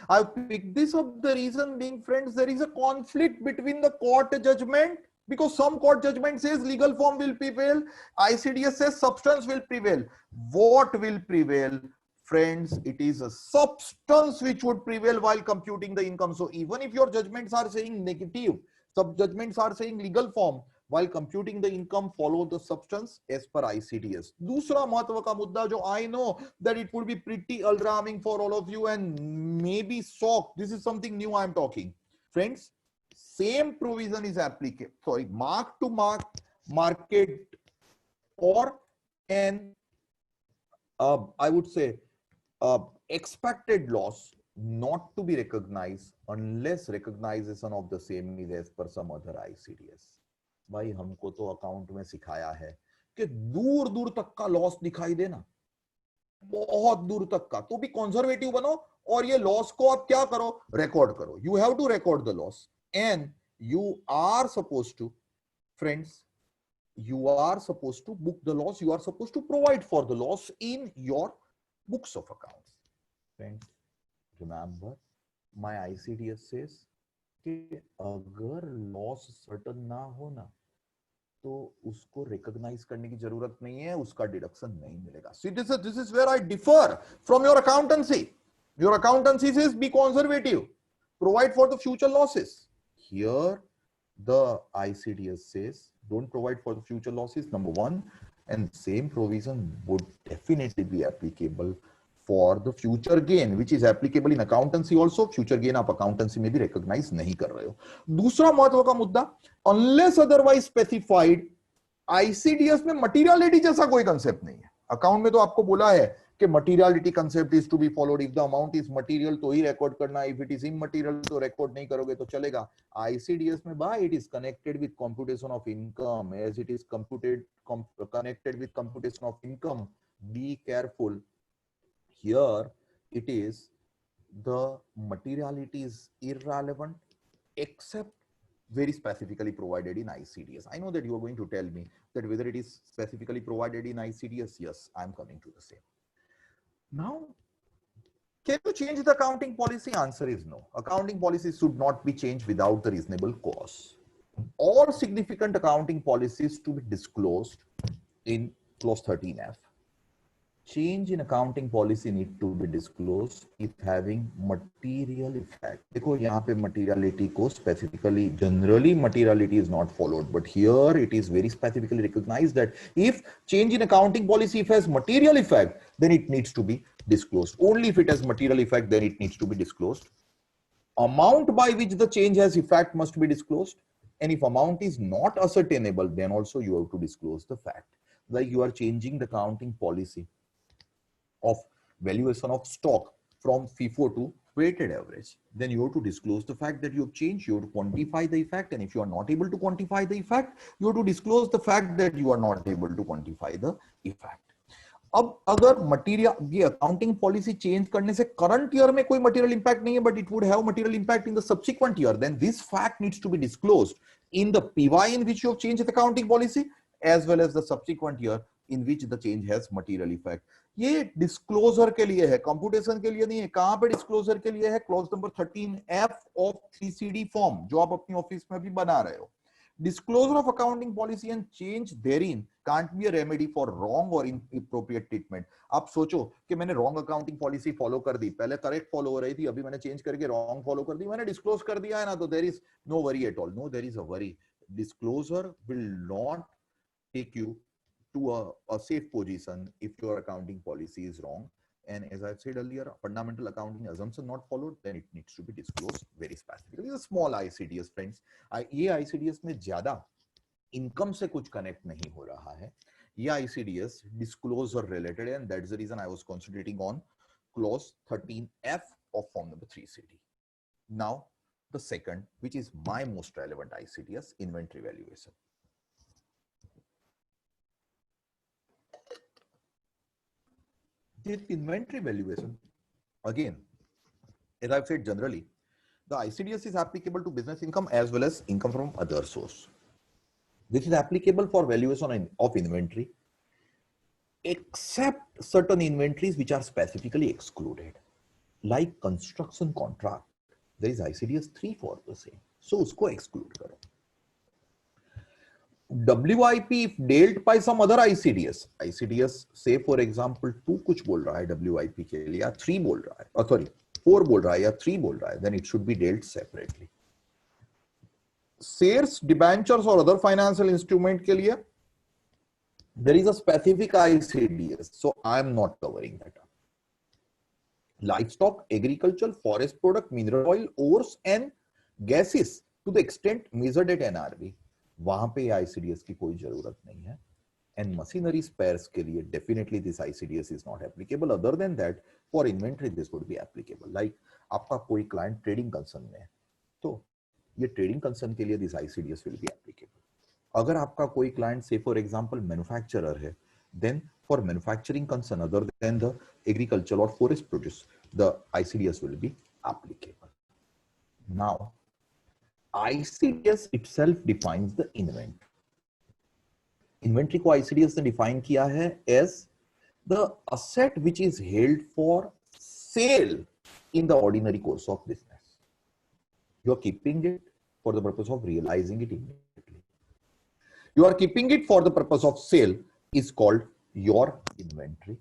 I have picked this up, the reason being, friends, there is a conflict between the court judgment, because some court judgment says legal form will prevail, ICDS says substance will prevail. What will prevail, friends? It is a substance which would prevail while computing the income. So even if your judgments are saying negative, sub judgments are saying legal form, while computing the income follow the substance as per ICDS. दूसरा महत्व का मुद्दा जो I know that it would be pretty alarming for all of you and maybe shocked. This is something new I am talking. Friends, same provision is applicable. Sorry, mark to market or an I would say expected loss not to be recognized unless recognition of the same is as per some other ICDS. भाई हमको तो account में सिखाया है कि दूर दूर तक का लॉस दिखाई देना, बहुत दूर तक का, तो भी कंजर्वेटिव बनो और ये लॉस को आप क्या करो, रिकॉर्ड करो। You have to record the loss and you are suppose to, friends, you are supposed to book the loss, you are supposed to provide for the loss in your books of accounts. Friends, remember my ICDS says कि अगर loss certain ना हो ना तो उसको recognise करने की जरूरत नहीं है, उसका डिडक्शन नहीं मिलेगा. See, this is where I differ from your accountancy. Your accountancy says be conservative, provide for the future losses. Here the ICDS says don't provide for the future losses, number one, and same provision would definitely be applicable for the future gain, which is applicable in accountancy also. Future gain आप accountancy में भी recognize नहीं कर रहे हो. दूसरा महत्व का मुद्दा, unless otherwise specified, ICDS में materiality जैसा कोई concept नहीं है. अकाउंट में तो आपको बोला है कि materiality concept is to be followed. If the amount is material तो ही record करना, if it is immaterial तो record नहीं करोगे तो चलेगा. ICDS में भाई it is connected with computation of income. As it is connected with computation of income, be careful. Here it is the materiality is irrelevant except very specifically provided in ICDS. I know that you are going to tell me that whether it is specifically provided in ICDS. Yes, I'm coming to the same. Now, can you change the accounting policy? Answer is no. Accounting policy should not be changed without the reasonable cause. All significant accounting policies to be disclosed in clause 13F. Change in accounting policy need to be disclosed if having material effect. देखो यहाँ पे materiality को specifically, generally materiality is not followed, but here it is very specifically recognized that if change in accounting policy if has material effect, then it needs to be disclosed. Only if it has material effect, then it needs to be disclosed. Amount by which the change has effect must be disclosed, and if amount is not ascertainable, then also you have to disclose the fact. Like you are changing the accounting policy of valuation of stock from FIFO to weighted average, then you have to disclose the fact that you have changed. You have to quantify the effect, and if you are not able to quantify the effect, you have to disclose the fact that you are not able to quantify the effect. अब अगर material ये accounting policy change करने से current year में कोई material impact नहीं है, but it would have material impact in the subsequent year, then this fact needs to be disclosed in the PY in which you have changed the accounting policy as well as the subsequent year in which the change has material effect. ये disclosure के लिए है, computation के लिए नहीं है. कहां पे डिस्क्लोजर के लिए है? Clause number 13F of 3CD form जो आप अपनी ऑफिस में भी बना रहे हो. Disclosure of accounting policy and change therein can't be a remedy for wrong or inappropriate treatment. आप सोचो कि मैंने wrong accounting policy follow कर दी, पहले correct follow हो रही थी, अभी मैंने change करके wrong follow कर दी, मैंने disclose कर दिया है ना, तो there is no worry at all. No, there is a worry. Disclosure will not take you to a safe position if your accounting policy is wrong. And as I said earlier, fundamental accounting assumption not followed, then it needs to be disclosed very specifically. It's a small ICDS, friends. ये ICDS में ज्यादा income से कुछ connect नहीं हो रहा है. ये ICDS disclosure related, and that's the reason I was concentrating on clause 13F of form number 3CD. Now, the second, which is my most relevant ICDS, inventory valuation. With inventory valuation, again, as I've said generally, the ICDS is applicable to business income as well as income from other source. This is applicable for valuation of inventory, except certain inventories which are specifically excluded, like construction contract. There is ICDS 3 for the same, so usko exclude karo. WIP if dealt by some other ICDS, say for example 2 कुछ बोल रहा है WIP के लिए, या 3 बोल रहा है, sorry 4 बोल रहा है या 3 बोल रहा है, then it should be dealt separately. Shares, debentures or other financial instrument के लिए there is a specific ICDS, so I am not covering that. Livestock, agricultural, forest product, mineral oil, ores and gases to the extent measured at NRV, वहां पे ICDS की कोई जरूरत नहीं है. And machinery spares के लिए definitely this ICDS is not applicable. Other than that, for inventory this would be applicable. Like आपका कोई client trading concern में है, तो ये trading concern के लिए this ICDS will be applicable. अगर आपका कोई client say for example manufacturer है, then for manufacturing concern other than the agricultural or forest produce, the ICDS will be applicable. Now, ICDS itself defines the inventory. Inventory को ICDS ने define किया है as the asset which is held for sale in the ordinary course of business. You are keeping it for the purpose of realizing it immediately. You are keeping it for the purpose of sale is called your inventory.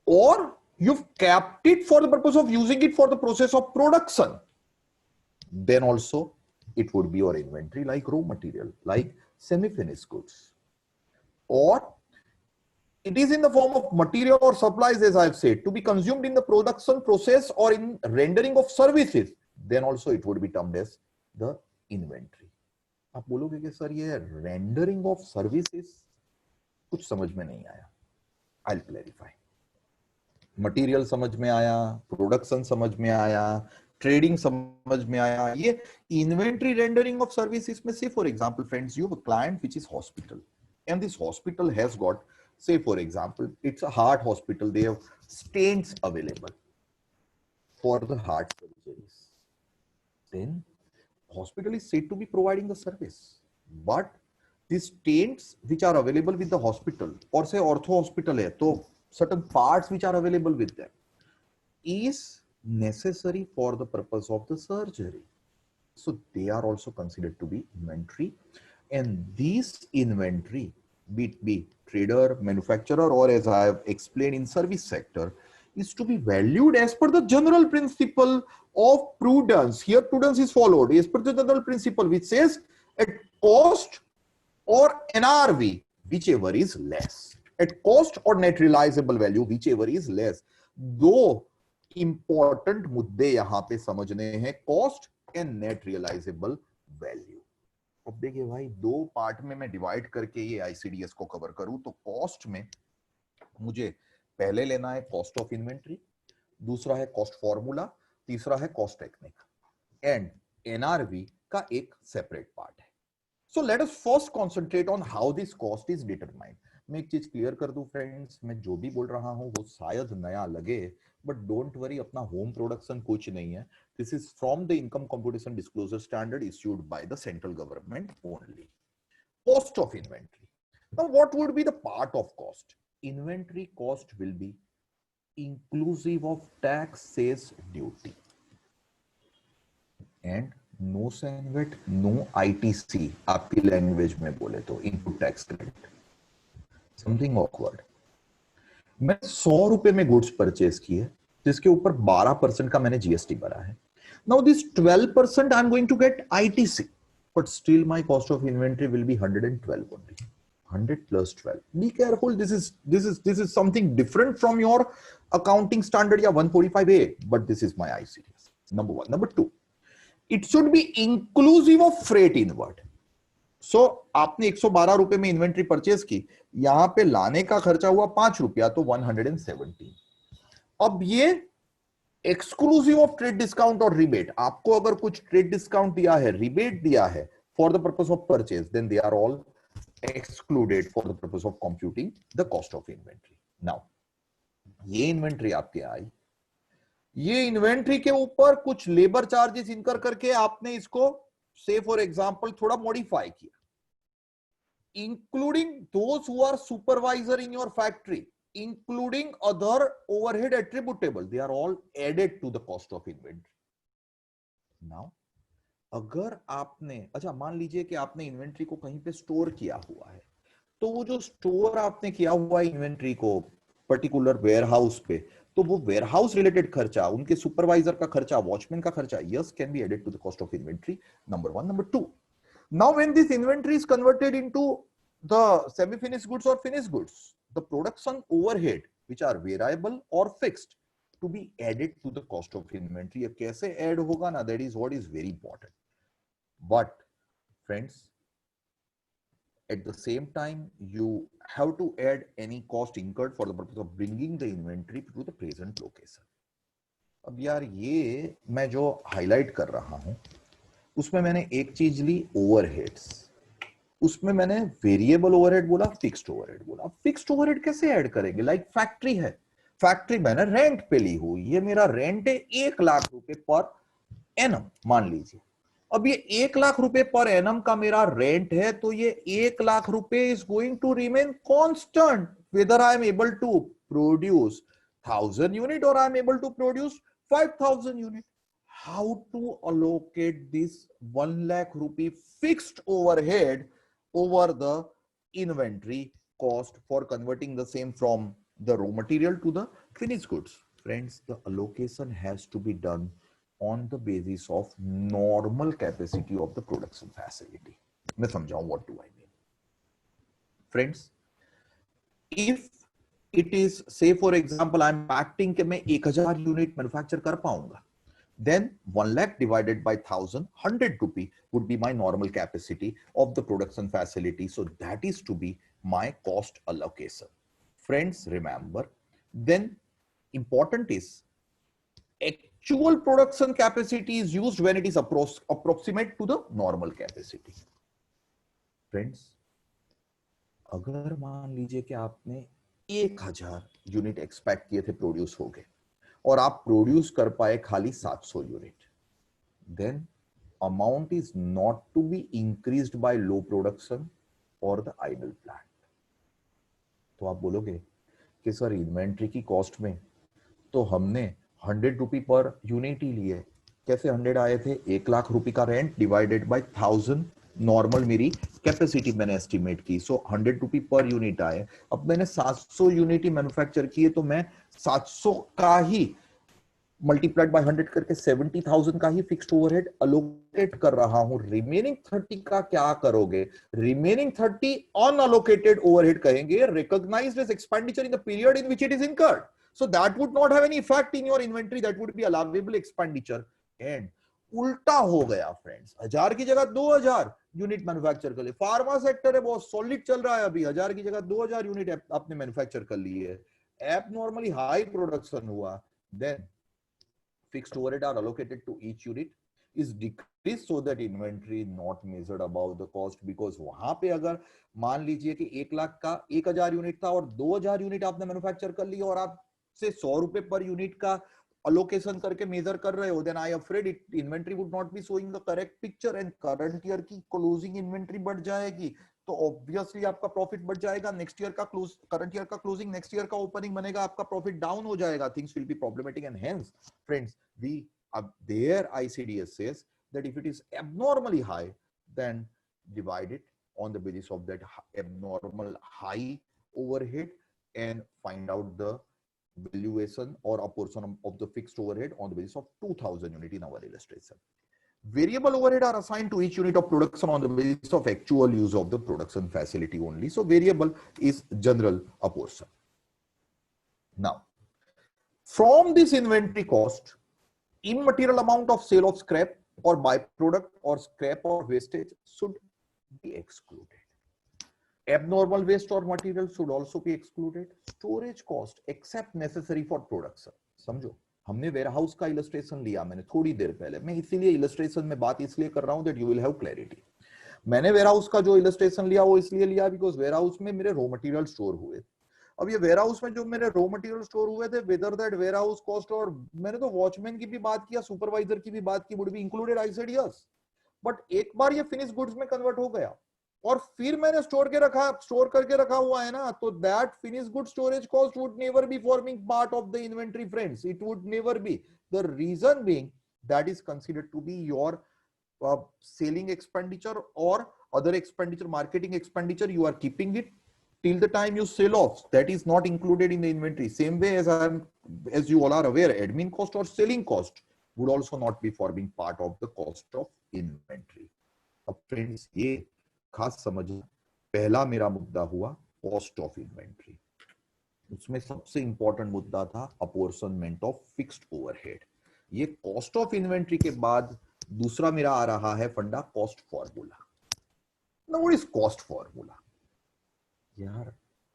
Or you've kept it for the purpose of using it for the process of production. Then also it would be your inventory, like raw material, like semi-finished goods. Or it is in the form of material or supplies, as I've said, to be consumed in the production process or in rendering of services. Then also it would be termed as the inventory. आप बोलोगे कि sir ये rendering of services कुछ समझ में नहीं आया. I'll clarify. Material समझ में आया, production समझ में आया, trading समझ में आया. ये inventory rendering of services में, say for example, friends, you have a client which is hospital, and this hospital has got, say for example, it's a heart hospital. They have stents available for the heart surgeries. Then hospital is said to be providing the service, but these stents which are available with the hospital, or say ortho hospital hai, so certain parts which are available with them is necessary for the purpose of the surgery. So they are also considered to be inventory, and this inventory, be it be trader, manufacturer, or as I have explained in service sector, is to be valued as per the general principle of prudence. Here prudence is followed as per the general principle which says at cost or NRV, whichever is less. At cost or net realizable value, whichever is less. दो important मुद्दे यहाँ पे समझने हैं, cost and net realizable value. अब देखिए भाई, दो पार्ट में मैं डिवाइड करके ये ICDS को कवर करूं तो कॉस्ट में मुझे पहले लेना है कॉस्ट ऑफ इन्वेंट्री, दूसरा है कॉस्ट फॉर्मूला, तीसरा है कॉस्ट टेक्निक, एंड एनआरवी का एक सेपरेट पार्ट है. So let us first concentrate on how this cost is determined. मैं एक चीज क्लियर कर दूं फ्रेंड्स, मैं जो भी बोल रहा हूं वो शायद नया लगे, बट डोंट वरी, अपना होम प्रोडक्शन कुछ नहीं है. This is from the income computation disclosure standard issued by the central government only. Cost of inventory. Now what would be the part of cost? Inventory cost will be inclusive of tax, cess, duty, and no SANVAT, no ITC. आपकी language में बोले तो input tax credit. Something awkward. मैं 100 रुपए में goods purchase किए, जिसके ऊपर 12% का मैंने जीएसटी भरा है. Now this 12% I am going to get ITC, but still my cost of inventory will be 112 only. 100 plus 12. Be careful. This is something different from your accounting standard, yeah, 145A, but this is my ICDS. Number one. Number two, it should be inclusive of freight inward. So आपने 112 रुपए में inventory purchase की, यहां पे लाने का खर्चा हुआ 5 रुपया, तो 117. अब ये एक्सक्लूसिव ऑफ ट्रेड डिस्काउंट और रिबेट. आपको अगर कुछ ट्रेड डिस्काउंट दिया है, रिबेट दिया है for the purpose of purchase, then they are all excluded for the purpose of computing the cost of inventory. Now, ये इन्वेंट्री आपके आई, ये इन्वेंट्री के ऊपर कुछ लेबर चार्जेस इनकर करके आपने इसको से फॉर एग्जांपल थोड़ा मॉडिफाई किया, including those who are supervisor in your factory, including other overhead attributable, they are all added to the cost of inventory. Now अगर आपने, अच्छा मान लीजिए कि आपने इन्वेंट्री को कहीं पे स्टोर किया हुआ है, तो वो जो स्टोर आपने किया हुआ है इन्वेंट्री को पर्टिकुलर वेयरहाउस पे, तो वो वेयरहाउस रिलेटेड खर्चा, उनके सुपरवाइजर का खर्चा, वॉचमैन का खर्चा, yes, can be added to the cost of inventory. Number one. Number two, now when this inventory is converted into the semi finished goods और finished goods, the production overhead which are variable और fixed to be added to the cost of inventory. कैसे add होगा ना, that is what is very important. But friends, at the same time, you have to add any cost incurred for the purpose of bringing the inventory to the present location. अब यार ये मैं जो highlight कर रहा हूं, उसमें मैंने एक चीज ली, ओवरहेड्स. उसमें मैंने वेरिएबल ओवरहेड बोला, फिक्स्ड ओवरहेड बोला. फिक्स्ड ओवरहेड कैसे ऐड करेंगे? लाइक फैक्ट्री है, फैक्ट्री मैंने रेंट पे ली हुई, ये मेरा रेंट है 1 लाख रुपए पर एनम मान लीजिए. अब ये 1 लाख रुपए पर एनम का मेरा रेंट है, तो ये 1 लाख रुपए is going to remain constant. whether I am able to produce 1000 unit or I am able to produce 5000 unit. How to allocate this 1 lakh rupee fixed overhead over the inventory cost for converting the same from the raw material to the finished goods? Friends, the allocation has to be done on the basis of normal capacity of the production facility. मैं समझाऊं what do I mean? Friends, if it is, say for example, I'm expecting कि मैं 1000 unit manufacture कर पाऊंगा, then 1 lakh divided by 1000, 100 rupee would be my normal capacity of the production facility. So that is to be my cost allocation. Friends, remember, then important is actual production capacity is used when it is approximate to the normal capacity. Friends, अगर मान लीजिए कि आपने 1000 unit expect किए थे produce हो गए और आप प्रोड्यूस कर पाए खाली 700 unit, then amount is not to be increased by low production और द आइडल प्लांट. तो आप बोलोगे कि सर इन्वेंट्री की कॉस्ट में तो हमने 100 रुपी पर यूनिट ही लिए, कैसे 100 आए थे? 1 लाख रुपए का रेंट डिवाइडेड बाय 1000 नॉर्मल मेरी कैपेसिटी मैंने एस्टिमेट की, सो 100 रुपी पर यूनिट आए. अब मैंने 700 यूनिट ही मैन्युफैक्चर किए तो मैं 700 का ही मल्टीप्लाइड बाय 100 करके 70,000 का ही फिक्स्ड ओवरहेड अलोकेट कर रहा हूं. रिमेनिंग 30 का क्या करोगे? रिमेनिंग 30 अनअलोकेटेड ओवरहेड कहेंगे, recognised as expenditure in the period in which it is incurred. So that would not have any effect in your inventory. That would be allowable expenditure. And उल्टा हो गया friends, 1000 की जगह 2000 unit manufacture कर लिए. Pharma sector है बहुत solid चल रहा है, अभी 1000 की जगह 2000 यूनिट आपने मैन्युफैक्चर कर ली है, एप नॉर्मली हाई प्रोडक्शन हुआ, then fixed overhead are allocated to each unit is decreased so that inventory not measured above the cost. because वहां पे अगर मान लीजिए कि 1 लाख का 1000 यूनिट था और 2000 यूनिट आपने मैन्युफैक्चर कर ली और आप से 100 रुपए पर यूनिट का अलोकेशन करके मेजर कर रहे हो, then I afraid it inventory would not be showing the correct picture and current year की क्लोजिंग इन्वेंटरी बढ़ जाएगी तो ऑब्वियसली आपका प्रॉफिट बढ़ जाएगा. नेक्स्ट ईयर का क्लोज, करंट ईयर का क्लोजिंग नेक्स्ट ईयर का ओपनिंग बनेगा, आपका प्रॉफिट डाउन हो जाएगा. Things will be problematic and hence friends we there ICDS says that if it is abnormally high, then divide it on the basis of that abnormal high overhead and find out the valuation or a portion of the fixed overhead on the basis of 2000 unit in our illustration. Variable overhead are assigned to each unit of production on the basis of actual use of the production facility only. So variable is general a portion. Now, from this inventory cost, immaterial amount of sale of scrap or byproduct or scrap or wastage should be excluded. Abnormal waste or material should also be excluded. Storage cost except necessary for production. समझो, हमने warehouse का illustration लिया मैंने थोड़ी देर पहले, मैं इसीलिए illustration में बात इसलिए कर रहा हूं that you will have clarity. मैंने वेयरहाउस का जो इलस्ट्रेशन लिया वो इसलिए लिया बिकॉज वेयरहाउस में मेरे रॉ मटेरियल स्टोर हुए. अब ये वेयरहाउस में जो मेरे रॉ मटेरियल स्टोर हुए थे, वेदर दैट वेयरहाउस कॉस्ट, और मैंने तो वॉचमैन की भी बात किया, सुपरवाइजर की भी बात की, would be included. I said yes, but एक बार ये फिनिश गुड्स में कन्वर्ट हो गया और फिर मैंने स्टोर करके रखा हुआ है ना, तो that finish good storage cost would never be forming part of the inventory friends. It would never be. The reason being that is considered to be your selling expenditure or other expenditure, marketing expenditure. You are keeping it till the time you sell off. That is not included in the inventory. Same way as you all are aware, admin cost or selling cost would also not be forming part of the cost of inventory. अब friends ये खास समझिए, पहला मेरा मुद्दा हुआ cost of inventory. उसमें सबसे इंपॉर्टेंट मुद्दा था अपॉर्शनमेंट ऑफ फिक्स्ड ओवरहेड. ये कॉस्ट ऑफ इन्वेंट्री के बाद दूसरा मेरा आ रहा है funda cost formula. Now what is cost formula? यार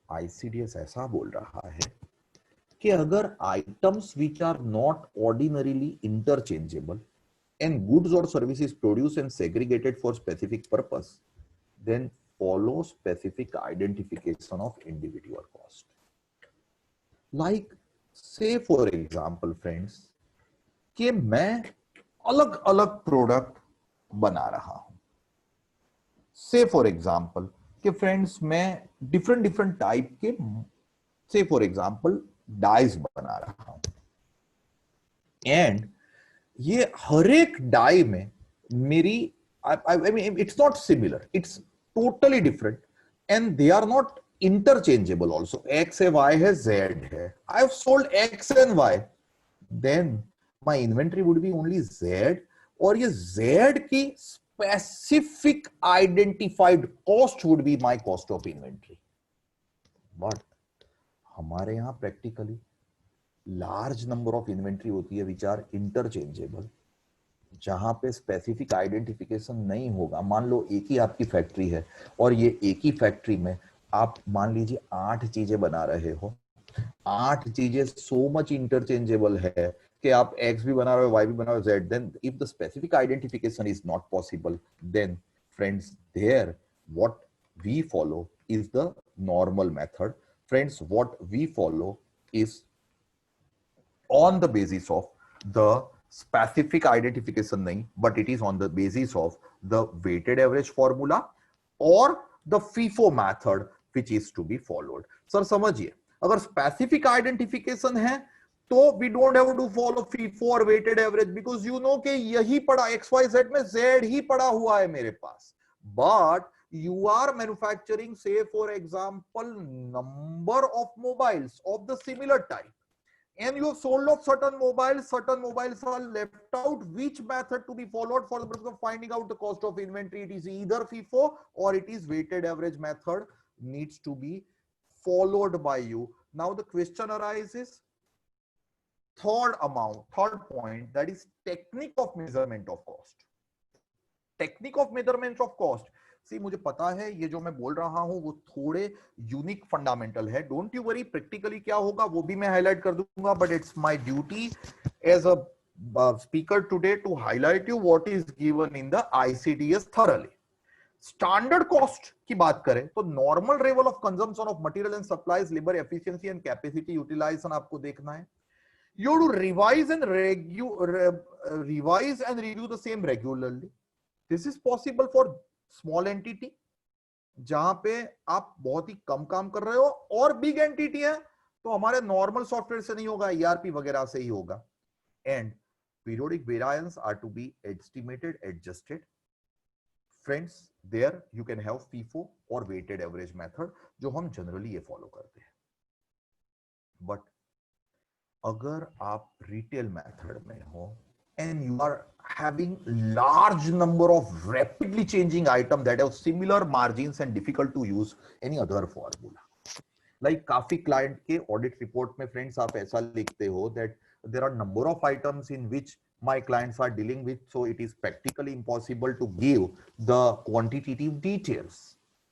आईसीडीएस ऐसा बोल रहा है कि अगर items which are not ordinarily interchangeable and goods और services produce and segregated for specific purpose, then follow specific identification of individual cost. Like say for example friends कि मैं अलग अलग प्रोडक्ट बना रहा हूं. से फॉर एग्जांपल कि फ्रेंड्स मैं डिफरेंट टाइप के से फॉर एग्जांपल डाइस बना रहा हूं एंड ये हर एक डाई में मेरी I mean it's not similar, it's totally different and they are not interchangeable also. X है, Y है, Z है. I have sold X and Y, then my inventory would be only Z, और ये Z की specific identified cost would be my cost of inventory. But हमारे यहाँ practically large number of inventory होती है which are interchangeable, जहां पे specific identification नहीं होगा. मान लो एक ही आपकी फैक्ट्री है और ये एक ही फैक्ट्री में आप मान लीजिए 8 चीजें बना रहे हो. 8 चीजें सो मच इंटरचेंजेबल है कि आप X भी बना रहे हो, Y भी बना रहे हो, Z. Then if the specific identification is not possible, then friends there what we follow is the normal method. Friends what we follow is on the basis of the specific identification nahi, but it is on the basis of the weighted average formula or the FIFO method which is to be followed. Sir समझिए, अगर specific identification है तो we don't have to follow FIFO or weighted average because you know कि यही पड़ा XYZ में Z ही पड़ा हुआ है मेरे पास. But you are manufacturing, say for example, number of mobiles of the similar type. And you have sold off certain mobiles are left out. Which method to be followed for the purpose of finding out the cost of inventory? It is either FIFO or it is weighted average method needs to be followed by you. Now the question arises, third point, that is technique of measurement of cost. Technique of measurement of cost. See, मुझे पता है ये जो मैं बोल रहा हूं वो थोड़े यूनिक फंडामेंटल है. डोंट यू वरी, प्रैक्टिकली क्या होगा वो भी मैं हाईलाइट कर दूंगा, but it's my duty as a speaker today to highlight you what is given in the ICDS thoroughly. Standard cost की बात करें तो normal level of consumption of material and supplies, labour efficiency and capacity utilisation आपको देखना है. You have to revise and review the same regularly. This is possible for small entity जहां पे आप बहुत ही कम काम कर रहे हो, और बिग एंटिटी है तो हमारे नॉर्मल सॉफ्टवेयर से नहीं होगा, ERP वगैरह से ही होगा. And periodic variance are to be estimated, adjusted. Friends there you can have FIFO और वेटेड एवरेज मेथड जो हम जनरली ये फॉलो करते हैं. बट अगर आप रिटेल मेथड में हो and you are having large number of rapidly changing items that have similar margins and difficult to use any other formula, like काफी client के audit report में friends आप ऐसा लिखते हो that there are number of items in which my clients are dealing with, so it is practically impossible to give the quantitative details.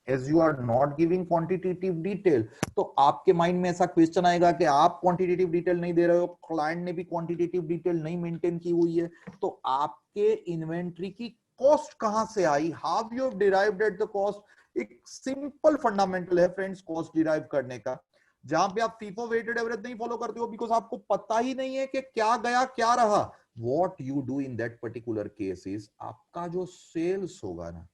As you are not giving quantitative detail, तो आपके mind में ऐसा question आएगा कि आप quantitative detail नहीं दे रहे हो, क्लाइंट ने भी क्वांटिटेटिव डिटेल नहीं मेंटेन की हुई है, तो आपके इन्वेंट्री की कॉस्ट कहां से आई? How you have derived at the cost? एक सिंपल फंडामेंटल है फ्रेंड्स कॉस्ट डिराइव करने का, जहां पे आप FIFO वेटेड एवरेज नहीं फॉलो करते हो बिकॉज आपको पता ही नहीं है कि क्या गया क्या रहा. What you do in that particular case is, आपका जो सेल्स होगा ना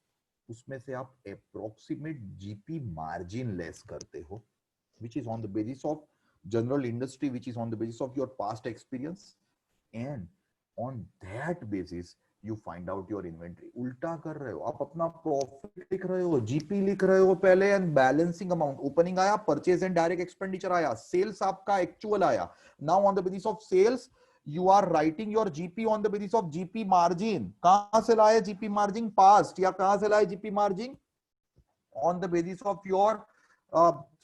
उसमें से आप अप्रोक्सीमेट GP मार्जिन लेस करते हो, which is on the basis of general industry, which is on the basis of your past experience, and on that basis you find out your inventory. उल्टा कर रहे हो, आप अपना प्रॉफिट लिख रहे हो, GP लिख रहे हो पहले, एंड बैलेंसिंग अमाउंट ओपनिंग आया, परचेज एंड डायरेक्ट एक्सपेंडिचर आया, सेल्स आपका एक्चुअल आया. Now on the basis of sales you are writing your GP on the basis of GP margin. कहां से लाए GP margin? Past. या कहां से लाए GP margin? On the basis of your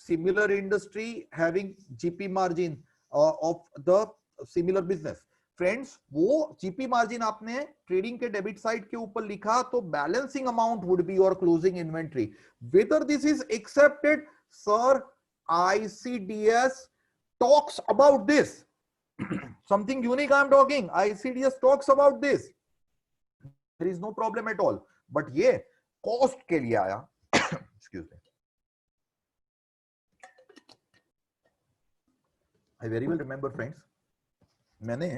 similar industry having GP margin of the similar business. Friends, वो GP margin आपने trading के डेबिट साइड के ऊपर लिखा तो balancing amount would be your closing inventory. Whether this is accepted, sir, ICDS talks about this. Something unique I am talking. ICDS talks about this. There is no problem at all. But ये cost के लिए आया. Excuse me. I very well remember friends. मैंने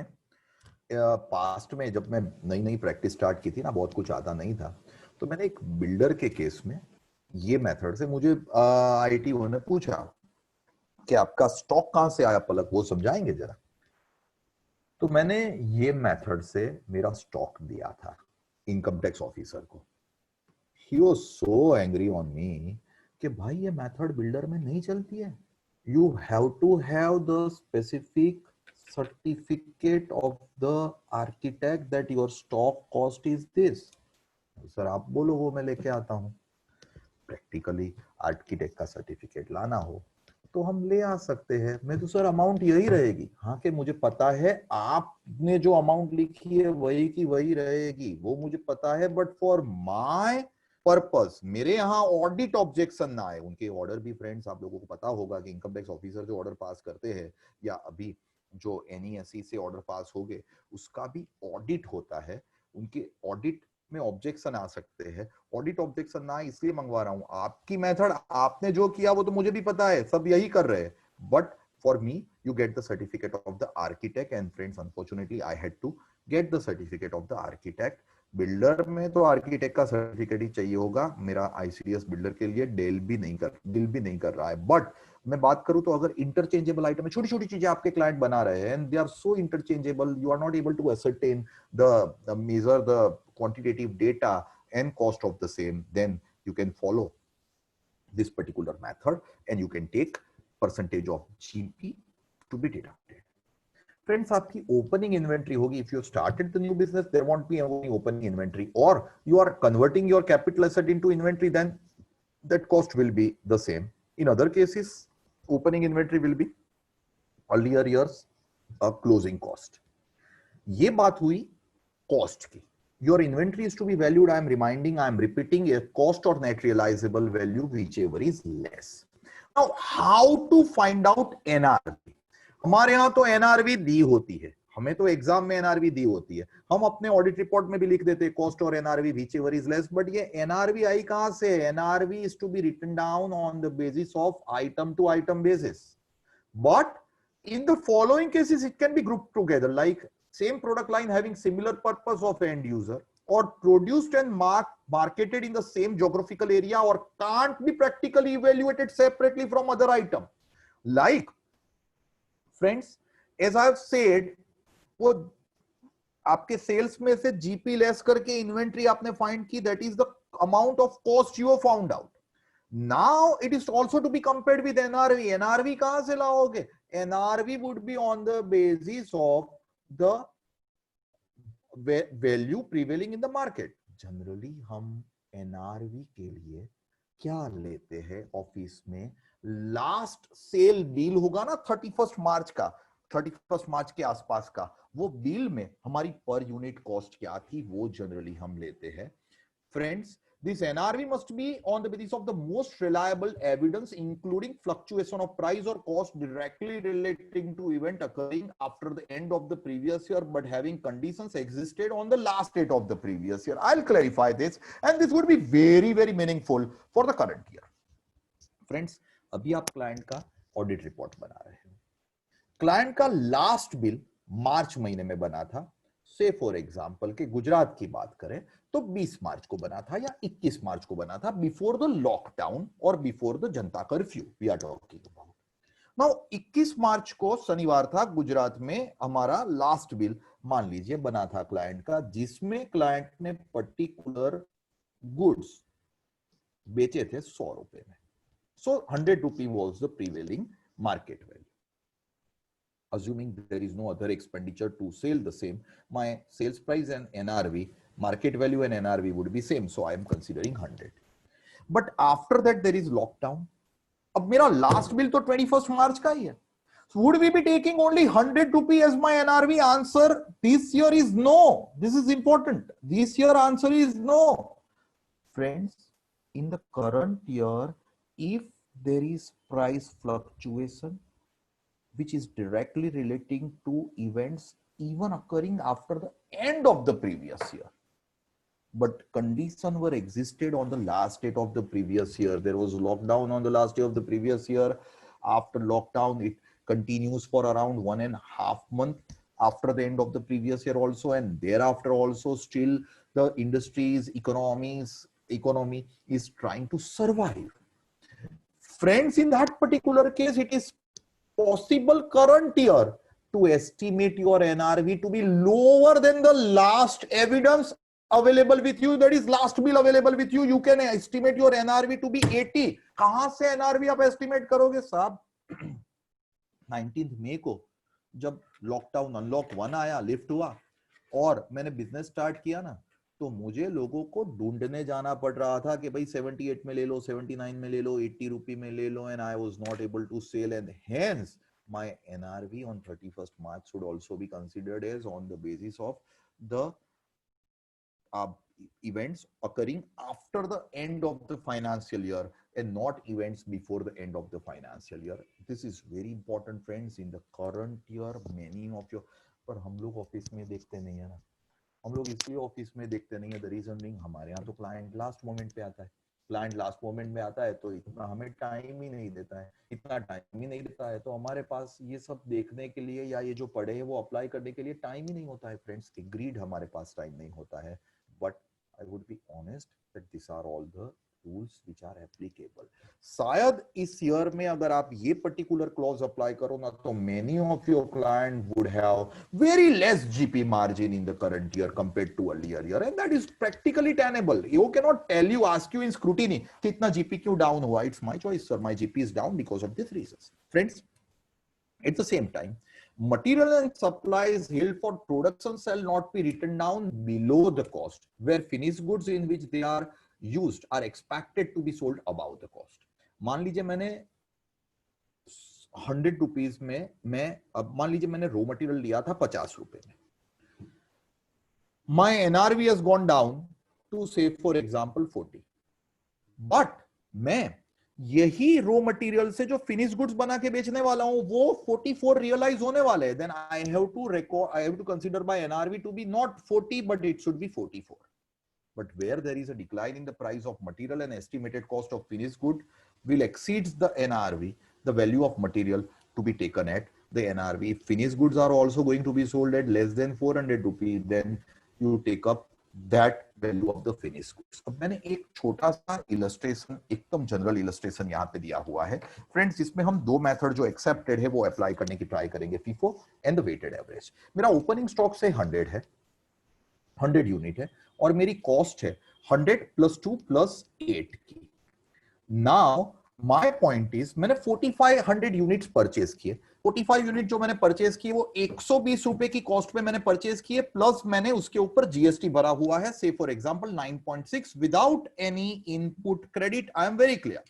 past में जब मैं नई नई प्रैक्टिस स्टार्ट की थी ना, बहुत कुछ आता नहीं था, तो मैंने एक बिल्डर के केस में ये मेथड से मुझे ITO ने पूछा कि आपका स्टॉक कहां से आया पलक, वो समझाएंगे जरा? तो मैंने ये मेथड से मेरा स्टॉक दिया था इनकम टैक्स ऑफिसर को. He was so angry on me कि भाई ये मेथड बिल्डर में नहीं चलती है. You have to have the specific certificate of the architect that your stock cost is this. Sir आप बोलो वो मैं लेके आता हूँ. प्रैक्टिकली आर्किटेक्ट का सर्टिफिकेट लाना हो तो हम ले आ सकते हैं. मैं तो सर अमाउंट यही रहेगी. हाँ कि मुझे पता है आपने जो अमाउंट लिखी है वही की वही रहेगी, वो मुझे पता है, बट फॉर माय पर्पस मेरे यहाँ ऑडिट ऑब्जेक्शन ना आए. उनके ऑर्डर भी फ्रेंड्स आप लोगों को पता होगा कि इनकम टैक्स ऑफिसर जो ऑर्डर पास करते हैं या अभी जो NESE से ऑर्डर पास हो गए उसका भी ऑडिट होता है. उनके ऑडिट में ऑब्जेक्शन आ सकते हैं. ऑडिट ऑब्जेक्शन ना इसलिए मंगवा रहा हूं, आपकी मेथड आपने जो किया वो तो मुझे भी पता है, सब यही कर रहे हैं, but for me you get the certificate of the architect. And friends unfortunately I had to get the certificate of the architect. Builder में तो आर्किटेक्ट का सर्टिफिकेट ही चाहिए होगा. मेरा ICDS बिल्डर के लिए डील भी नहीं कर रहा है. बट मैं बात करूं तो अगर इंटरचेंजेबल आइटम है, छोटी छोटी चीजें आपके क्लाइंट बना रहे हैं and they are so interchangeable, you are not able to ascertain the measure the quantitative data and cost of the same, then you can follow this particular method and you can take percentage of GP to be deducted. Friends, आपकी opening inventory होगी. If you started the new business, there won't be any opening inventory, or you are converting your capital asset into inventory, then that cost will be the same. In other cases, opening inventory will be earlier years a closing cost. ये बात हुई cost की. Your inventory is to be valued, I am repeating, a cost or net realizable value, whichever is less. Now, how to find out NRV? हमारे यहाँ तो NRV दी होती है, हमें तो एग्जाम में NRV दी होती है, हम अपने ऑडिट रिपोर्ट में भी लिख देते हैं कॉस्ट और NRV whichever is less. But ये NRV आई कहां से? NRV is to be written down on the basis of item to item basis. But in the following cases, it can be grouped together, like same product line having similar purpose of end user, or produced and marketed in the same geographical area, or can't be practically evaluated separately from other item. Like friends, as I have said, वो आपके sales में से GP less करके inventory आपने find की, that is the amount of cost you have found out. Now it is also to be compared with NRV. NRV कहां से लाओगे? NRV would be on the basis of the value prevailing in the market. Generally हम NRV के लिए क्या लेते हैं office में? लास्ट सेल बिल होगा ना 31 मार्च का, 31 मार्च के आसपास का, वो बिल में हमारी पर यूनिट कॉस्ट क्या थी वो जनरली हम लेते हैं. Friends, this NRV must be on the basis of the most reliable evidence, including fluctuation of price or cost directly relating to event occurring after the end of the previous year, but having conditions existed on the last date of the previous year. I'll clarify this, and this would be very, very meaningful for the current year. Friends, अभी आप client का audit report बना रहे हैं. Client का last bill मार्च महीने में बना था. से फॉर एग्जांपल के गुजरात की बात करें तो 20 मार्च को बना था या 21 मार्च को बना था, बिफोर द लॉकडाउन और before the Janata curfew we are talking about. Now 21 मार्च को शनिवार था, गुजरात में हमारा लास्ट बिल मान लीजिए बना था क्लाइंट का, जिसमें क्लाइंट ने पर्टिकुलर गुड्स बेचे थे 100 रुपए में. सो 100 rupee was the prevailing market value. Assuming there is no other expenditure to sell the same, my sales price and NRV, market value and NRV would be same, so I am considering 100. But after that there is lockdown. अब मेरा last bill तो 21st मार्च का ही है. So would we be taking only 100 rupee as my NRV? Answer this year is no. This is important. This year answer is no. Friends, in the current year, if there is price fluctuation which is directly relating to events even occurring after the end of the previous year, but conditions were existed on the last date of the previous year. There was lockdown on the last day of the previous year. After lockdown, it continues for around 1.5 months after the end of the previous year also, and thereafter also still the industry's economy is trying to survive. Friends, in that particular case, it is possible current year to estimate your NRV to be lower than the last evidence available with you, that is last bill available with you. You can estimate your NRV to be 80. कहां से NRV आप estimate करोगे साहब? 19 मई को जब lockdown unlock 1 आया, lift हुआ और मैंने बिजनेस स्टार्ट किया ना, तो मुझे लोगों को ढूंढने जाना पड़ रहा था कि भाई 78 में ले लो, 79 में ले लो, 80 रुपए में ले लो, and I was not able to sell, and hence my NRV on 31st March should also be considered as on the basis of the events occurring after the end of the financial year and not events before the end of the financial year. This is very important, friends. In the current year, many of your, पर हम लोग office में देखते नहीं है ना, हम लोग इसलिए ऑफिस में देखते नहीं है, द रीजन बीइंग हमारे यहाँ तो क्लाइंट लास्ट मोमेंट पे आता है, क्लाइंट लास्ट मोमेंट में आता है तो इतना हमें टाइम ही नहीं देता है, इतना टाइम ही नहीं देता है, तो हमारे पास ये सब देखने के लिए या ये जो पढ़े हैं वो अप्लाई करने के लिए टाइम ही नहीं होता है फ्रेंड्स. एग्रीड, हमारे पास टाइम नहीं होता है, but I would be honest that these are all the rules which are applicable. शायद इस ईयर में अगर आप ये पर्टिकुलर क्लॉज अप्लाई करो ना, तो many of your client would have very less GP margin in the current year compared to earlier year, and that is practically tenable. You cannot tell you, ask you in scrutiny कि इतना GP क्यों down हुआ. It's my choice, sir. My GP is down because of these reasons. Friends, at the same time, material and supplies held for production shall not be written down below the cost, where finished goods in which they are used are expected to be sold above the cost. मान लीजिए मैंने 100 rupees में अब मान लीजिए मैंने raw material लिया था 50 रुपए में. My NRV has gone down to say for example 40, but मैं यही रॉ मटेरियल से जो फिनिश गुड्स बना के बेचने वाला हूं वो 44 रियलाइज होने वाले हैं. Then I have to consider my NRV to be not 40 but it should be 44. But where there is a decline in the price of material and estimated cost of finish good will exceeds the NRV, the value of material to be taken at the NRV. If finished goods are also going to be sold at less than 400 rupees, then you take up that value of the finished goods. अब मैंने एक छोटा सा illustration, एकदम general illustration यहाँ पे दिया हुआ है फ्रेंड्स, जिसमें हम दो मेथड जो एक्सेप्टेड है वो अप्लाई करने की ट्राई करेंगे, FIFO and the weighted average. मेरा ओपनिंग स्टॉक से 100 है, 100 यूनिट है, और मेरी कॉस्ट है 100 + 2 + 8 की. नाउ माय पॉइंट इज, मैंने 4500 यूनिट्स परचेज किए. 45 यूनिट जो मैंने परचेज किए वो 120 रुपए की कॉस्ट पे मैंने परचेज किए, प्लस मैंने उसके ऊपर जीएसटी भरा हुआ है, say for example 9.6 without any input credit. I am very clear.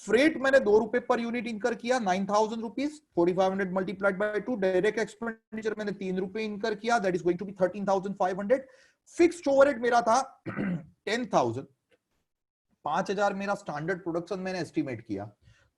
Freight मैंने 2 रुपए पर यूनिट इंकर किया, 9000 rupees, 4500 multiplied by 2. Direct expenditure मैंने 3 रुपए इंकर किया, that is going to be 13500. Fixed overhead मेरा था 10000. 5000 मेरा स्टैंडर्ड प्रोडक्शन मैंने एस्टिमेट किया,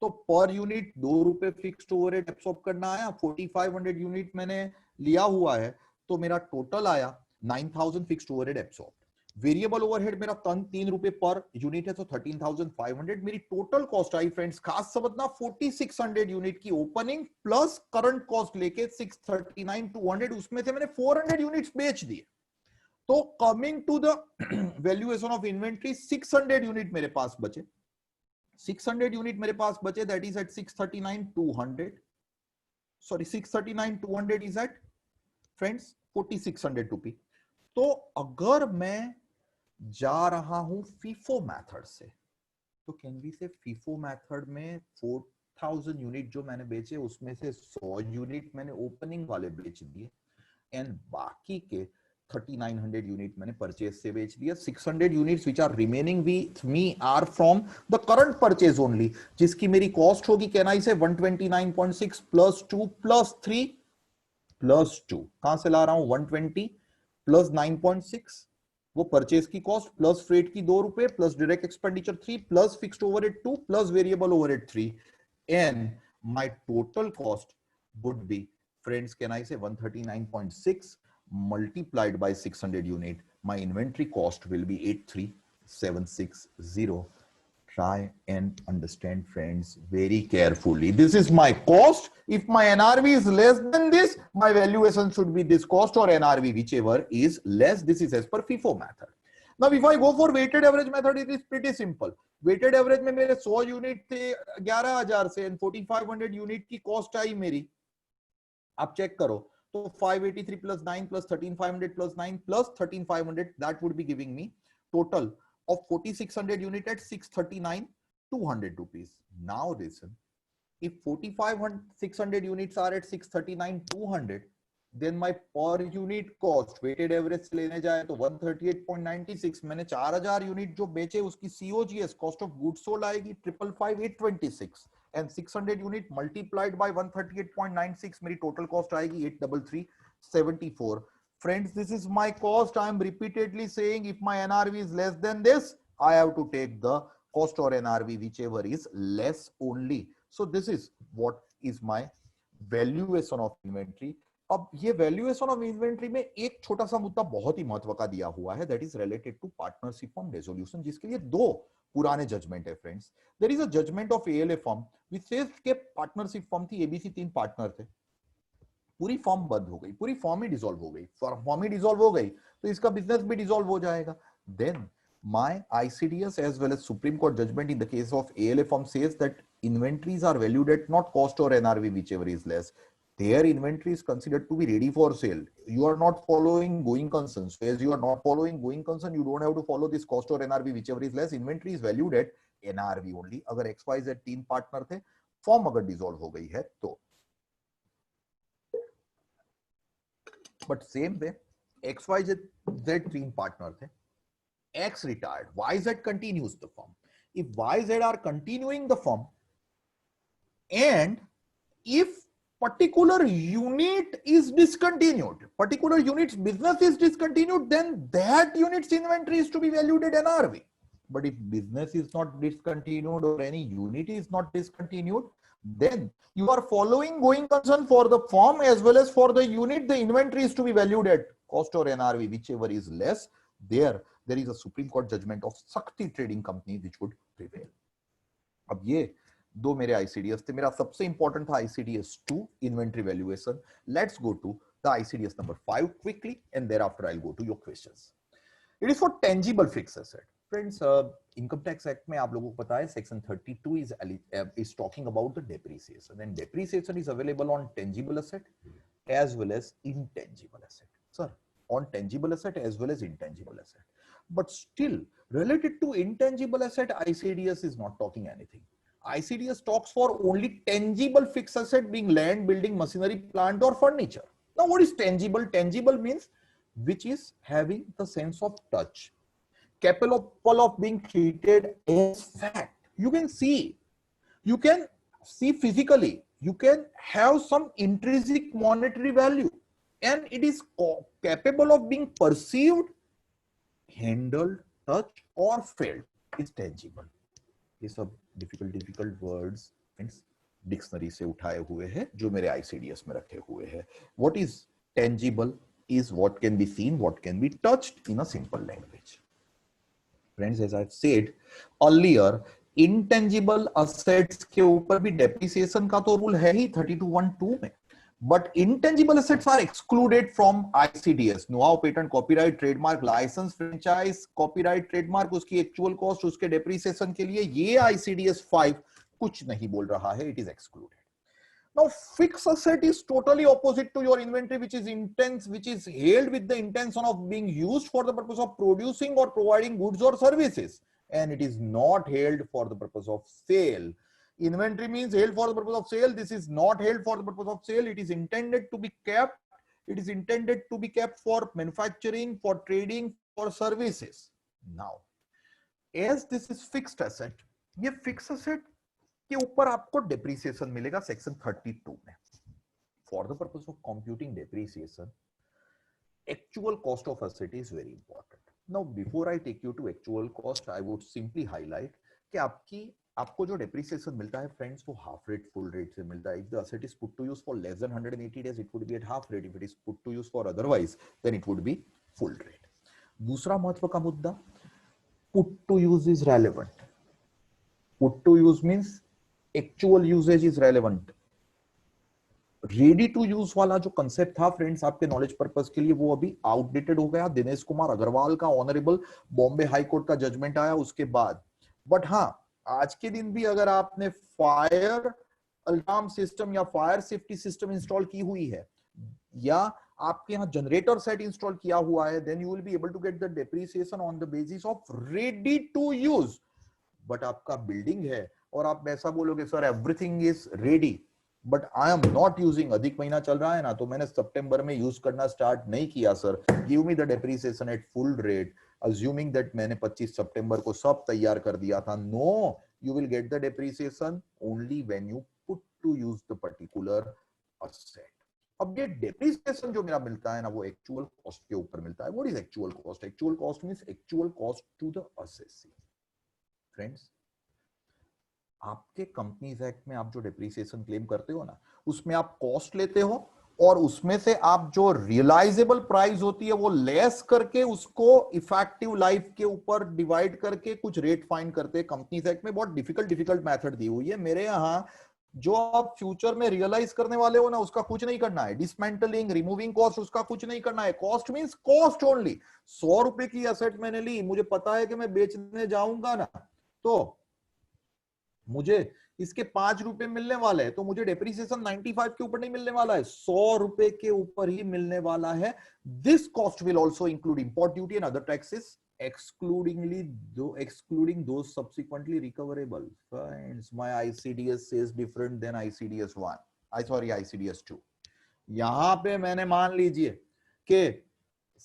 तो पर यूनिट 2 रुपए फिक्स्ड ओवरहेड एब्सॉर्ब करना आया. 4500 यूनिट मैंने लिया हुआ है, तो मेरा टोटल आया 9000 fixed overhead absorb. Variable overhead मेरा 3 रुपए पर यूनिट है, तो 13500. मेरी टोटल कॉस्ट आई फ्रेंड्स, खास समझना, 4600 यूनिट की ओपनिंग प्लस करंट कॉस्ट लेके 639,200, उसमें से मैंने 400 यूनिट्स बेच दिए. तो coming to the valuation of inventory, 600 unit मेरे पास बचे, 600 यूनिट मेरे पास बचे, that is at 639,200. Sorry, 639,200 is at friends 4600 rupee. तो अगर मैं जा रहा हूं फीफो मेथड से, तो कैन वी से फीफो मेथड में 4000 यूनिट जो मैंने बेचे उसमें से 100 यूनिट मैंने ओपनिंग वाले बेच दिए, एंड बाकी के 3900 यूनिट मैंने परचेज से बेच दिया. 600 units which are remaining with me are from the current purchase only, जिसकी मेरी कॉस्ट होगी, कैन आई से 129.6 + 2 + 3 + 2. कहां से ला रहा हूं? 120 + 9.6, वो परचेज की कॉस्ट प्लस फ्रेट की 2 रुपए plus direct expenditure 3 plus fixed overhead 2 plus variable overhead 3, and my total cost would be friends, can I से 139.6 multiplied by 600 unit. My inventory cost will be 83,760. Try and understand friends very carefully. This is my cost. If my NRV is less than this, my valuation should be this cost or NRV, whichever is less. This is as per FIFO method. Now if I go for weighted average method, it is pretty simple. Weighted average में मेरे 100 unit थे 11,000 से, 4500 unit की cost आई मेरी, आप check करो तो 583 plus 9 plus 13500 plus 9 plus 13500, that would be giving me total of 4600 unit at 639,200 rupees. Now listen, if 45,600 units are at 639,200, then my per unit cost weighted average लेने जाए तो 138.96, मैंने 4000 यूनिट जो बेचे उसकी COGS cost of goods sold आएगी 555,826, and 600 unit multiplied by 138.96, मेरी total cost आएगी 833,74. Friends, this is my cost. I am repeatedly saying if my NRV is less than this, I have to take the cost or NRV whichever is less only. So this is what is my valuation of inventory. अब ये valuation of inventory में एक छोटा सा मुद्दा बहुत ही महत्व का दिया हुआ है, that is related to partnership firm resolution, जिसके लिए दो पुराने जजमेंट है friends. There is a judgement of ALA firm which says के पार्टनरशिप फर्म थी, एबीसी 3 पार्टनर थे, पूरी फर्म बंद हो गई, पूरी फर्म ही डिसॉल्व हो गई, फर्म ही डिसॉल्व हो गई तो इसका बिजनेस भी डिसॉल्व हो जाएगा. Then my ICDS as well as Supreme Court judgment in the case of ALA firm says that inventories are valued at not cost or NRV, whichever is less. Their inventory is considered to be ready for sale. You are not following going concern. So as you are not following going concern, you don't have to follow this cost or NRV, whichever is less. Inventory is valued at NRV only. अगर XYZ 3 partner थे, form अगर dissolve हो गई है तो. But same way XYZ 3 partner थे, X retired, YZ continues the firm. If YZ are continuing the firm and if particular unit is discontinued, particular unit's business is discontinued, then that unit's inventory is to be valued at NRV. But if business is not discontinued or any unit is not discontinued, then you are following going concern for the firm as well as for the unit, the inventory is to be valued at cost or NRV, whichever is less. There is a Supreme Court judgment of Sakti Trading Company which would prevail. अब ये दो मेरे ICDS थे. मेरा सबसे important था ICDS 2 inventory valuation. Let's go to the ICDS number 5 quickly and thereafter I'll go to your questions. It is for tangible fixed asset. Friends, Income Tax Act में आप लोगों को पता है section 32 is talking about the depreciation, and depreciation is available on tangible asset as well as intangible asset. Sir, on tangible asset as well as intangible asset. But still, related to intangible asset, ICDS is not talking anything. ICDS talks for only tangible fixed asset being land, building, machinery, plant or furniture. Now, what is tangible? Tangible means which is having the sense of touch, capable of being treated as fact. You can see physically, you can have some intrinsic monetary value, and it is capable of being perceived, handled, touched or felt. Is tangible. ये सब difficult words means dictionary से उठाए हुए हैं जो मेरे ICDS में रखे हुए हैं. What is tangible is what can be seen, what can be touched in a simple language. Friends, as I've said earlier, intangible assets के ऊपर भी depreciation का तो रूल है ही 32(1)(2) में. But intangible assets are excluded from ICDS. Know-how, patent, copyright, trademark, license, franchise, copyright, trademark, उसकी actual cost, उसके depreciation के लिए ये ICDS 5 कुछ नहीं बोल रहा है. It is excluded. Now, fixed asset is totally opposite to your inventory, which is intense, which is held with the intention of being used for the purpose of producing or providing goods or services, and it is not held for the purpose of sale. Inventory means held for the purpose of sale. This is not held for the purpose of sale. It is intended to be kept. It is intended to be kept for manufacturing, for trading, for services. Now, as this is fixed asset, ये fixed asset के ऊपर आपको depreciation मिलेगा section 32 में. For the purpose of computing depreciation, actual cost of asset is very important. Now, before I take you to actual cost, I would simply highlight कि आपको जो depreciation मिलता है friends वो half rate full rate से मिलता है. If the asset is put to use for less than 180 days, it would be at half rate. If it is put to use for otherwise, then it would be full rate. दूसरा महत्व का मुद्दा, put to use is relevant. Put to use means actual usage is relevant. Ready to use वाला जो concept था friends आपके knowledge purpose के लिए, वो अभी आउटडेटेड हो गया। दिनेश कुमार अग्रवाल का ऑनरेबल बॉम्बे हाई कोर्ट का जजमेंट आया उसके बाद। बट हाँ, आज के दिन भी अगर आपने फायर अलार्म सिस्टम या फायर सेफ्टी सिस्टम इंस्टॉल की हुई है, या आपके यहाँ जनरेटर सेट इंस्टॉल किया हुआ है, then you will be able to get the depreciation on the basis of ready to use. But आपका बिल्डिंग है और आप ऐसा बोलोगे sir everything is ready, but I am not using, अधिक महीना चल रहा है ना, तो मैंने सितंबर में यूज करना स्टार्ट नहीं किया sir, give me the depreciation at full rate, assuming that मैंने 25 सितंबर को सब तैयार कर दिया था। No, you will get the depreciation only when you put to use the particular asset. अब ये डेप्रिसिएशन जो मेरा मिलता है ना, वो एक्चुअल कॉस्ट के ऊपर मिलता है। What is actual cost? Actual cost means actual cost to the assessee. Friends, आपके कंपनीज एक्ट में आप जो डेप्रिसिएशन क्लेम करते हो ना, उसमें आप कॉस्ट लेते हो और उसमें से आप जो रियलाइजेबल प्राइस होती है वो लेस करके उसको इफेक्टिव लाइफ के ऊपर डिवाइड करके कुछ रेट फाइंड करते हैं। कंपनीज एक्ट में बहुत डिफिकल्ट मेथड दी हुई है। मेरे यहाँ जो आप फ्यूचर में रियलाइज करने वाले हो ना, उसका कुछ नहीं करना है। डिसमेंटलिंग, रिमूविंग कॉस्ट, उसका कुछ नहीं करना है। Cost means cost only. 100 रुपए की एसेट मैंने ली, मुझे पता है कि मैं बेचने जाऊंगा ना, तो मुझे इसके 5 रुपए मिलने वाले हैं, तो मुझे डेप्रिसिएशन 95 के ऊपर नहीं मिलने वाला है, 100 रुपए के ऊपर ही मिलने वाला है। This cost will also include import duty and other taxes, excluding those subsequently recoverable. Friends, my ICDS says different than ICDS 1. ICDS 2. यहां पे मैंने मान लीजिए कि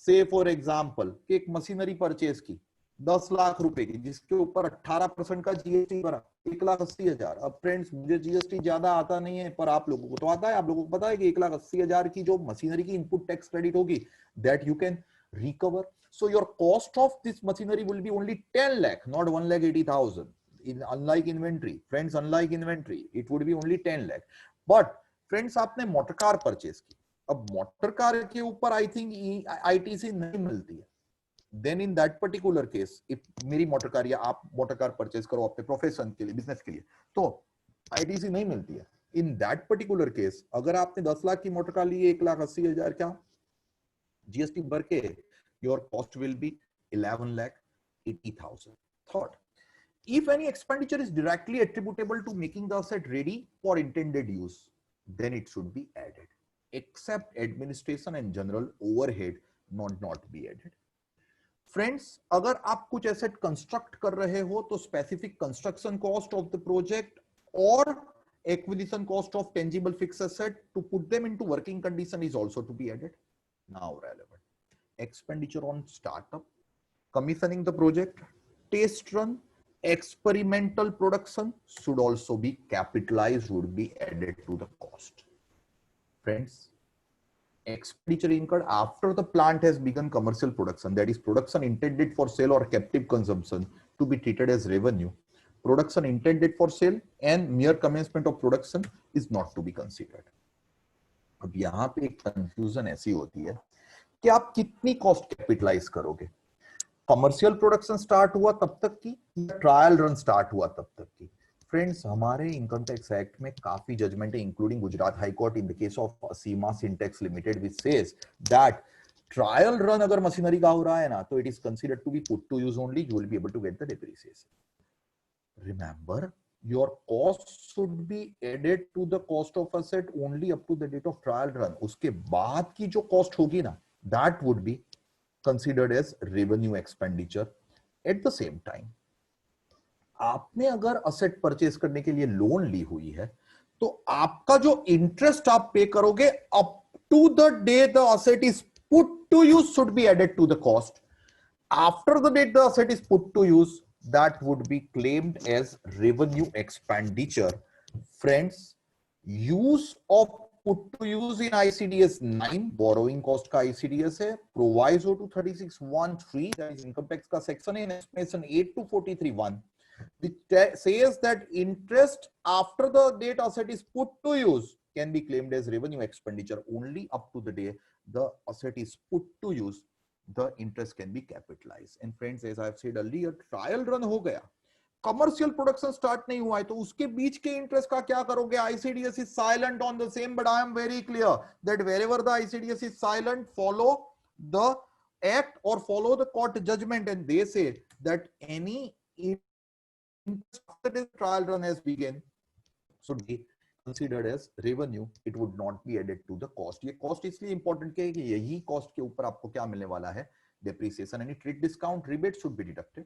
से फॉर एग्जांपल कि एक मशीनरी परचेज की 10 लाख रुपए की, जिसके ऊपर 18% का जीएसटी भरा, 1,80,000। अब फ्रेंड्स, मुझे जीएसटी ज्यादा आता नहीं है, पर आप लोगों को तो आता है। आप लोगों को पता है कि 1,80,000 की जो मशीनरी की इनपुट टैक्स क्रेडिट होगी, that you can recover. So your cost of this machinery will be only 10 lakh, not 1,80,000. Unlike inventory, friends, unlike inventory, it would be only 10 lakh. But friends, आपने motor car purchase की, अब motor car के ऊपर I think ITC नहीं मिलती है। Then in that particular case, if मेरी motor car या आप मोटर कार परचेज करो अपने प्रोफेशन के लिए, बिजनेस के लिए, तो आईटीसी नहीं मिलती है। इन दैट पर्टिकुलर केस, अगर आपने 10 लाख की मोटर कार ली, 1,80,000 क्या जीएसटी भर के, your cost will be 11,80,000. Third, if any expenditure is directly attributable to making the asset ready for intended use, then it should be added, except administration and general overhead not be added. Friends, अगर आप कुछ asset construct कर रहे हो, तो specific construction cost of the project और acquisition cost of tangible fixed asset to put them into working condition is also to be added. Now relevant. Expenditure on startup, commissioning the project, test run, experimental production should also be capitalized, would be added to the cost. Friends, expenditure incurred after the plant has begun commercial production, that is production intended for sale or captive consumption, to be treated as revenue. Production intended for sale and mere commencement of production is not to be considered. अब यहाँ पे एक confusion ऐसी होती है कि आप कितनी कॉस्ट कैपिटलाइज करोगे। कमर्शियल प्रोडक्शन स्टार्ट हुआ तब तक की, या ट्रायल रन स्टार्ट हुआ तब तक की। फ्रेंड्स, हमारे इनकम टैक्स एक्ट में काफी जजमेंट है, including Gujarat high court in the case of Asima Syntex limited, which says that trial run अगर मशीनरी का हो रहा है ना, तो it is considered to be put to use only, you will be able to get the depreciation. Remember, your cost should be added to the cost of asset only up to the date of trial run. उसके बाद की जो cost होगी ना, that would be considered as revenue expenditure. At the same time, आपने अगर asset purchase करने के लिए लोन ली हुई है, तो आपका जो इंटरेस्ट आप पे करोगे up to the day the asset is put to use should be added to the cost. After the date the asset is put to use, that would be claimed as revenue expenditure. Friends, use of put to use in ICDS 9, borrowing cost का ICDS है, proviso to 36(1)(3), that is income tax का section है, estimation 8 to 43(1), which says that interest after the date asset is put to use can be claimed as revenue expenditure only up to the day the asset is put to use. The interest can be capitalized. And friends, as I have said earlier, trial run हो गया, commercial production start नहीं हुआ है, तो उसके बीच के interest का क्या करोगे? ICDS is silent on the same, but I am very clear that wherever the ICDS is silent, follow the act or follow the court judgment, and they say that any interest after this trial run has begun should be considered as revenue. It would not be added to the cost. ये cost इसलिए important है कि यही cost के ऊपर आपको क्या मिलने वाला है? Depreciation. Any trade discount rebate should be deducted.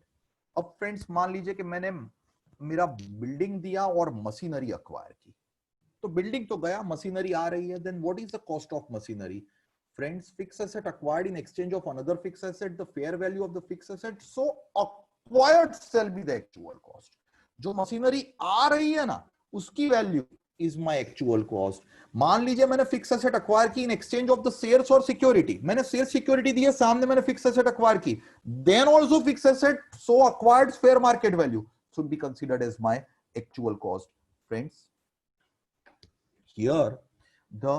अब फ्रेंड्स मान लीजिए कि मैंने मेरा बिल्डिंग दिया और मशीनरी अक्वायर की, तो बिल्डिंग तो गया, मशीनरी आ रही है, then what is the cost of machinery? Friends, fixed asset acquired in exchange of another fixed asset, the fair value of the fixed asset, so acquired shall be the actual cost. जो machinery आ रही है ना, उसकी value is my actual cost. मान लीजिए मैंने fixed asset acquire की in exchange of the shares और सिक्योरिटी, मैंने शेयर सिक्योरिटी दी है, सामने मैंने फिक्स्ड एसेट अक्वायर की, then also fixed asset so acquired fair market value should be considered as my actual cost. Friends, here the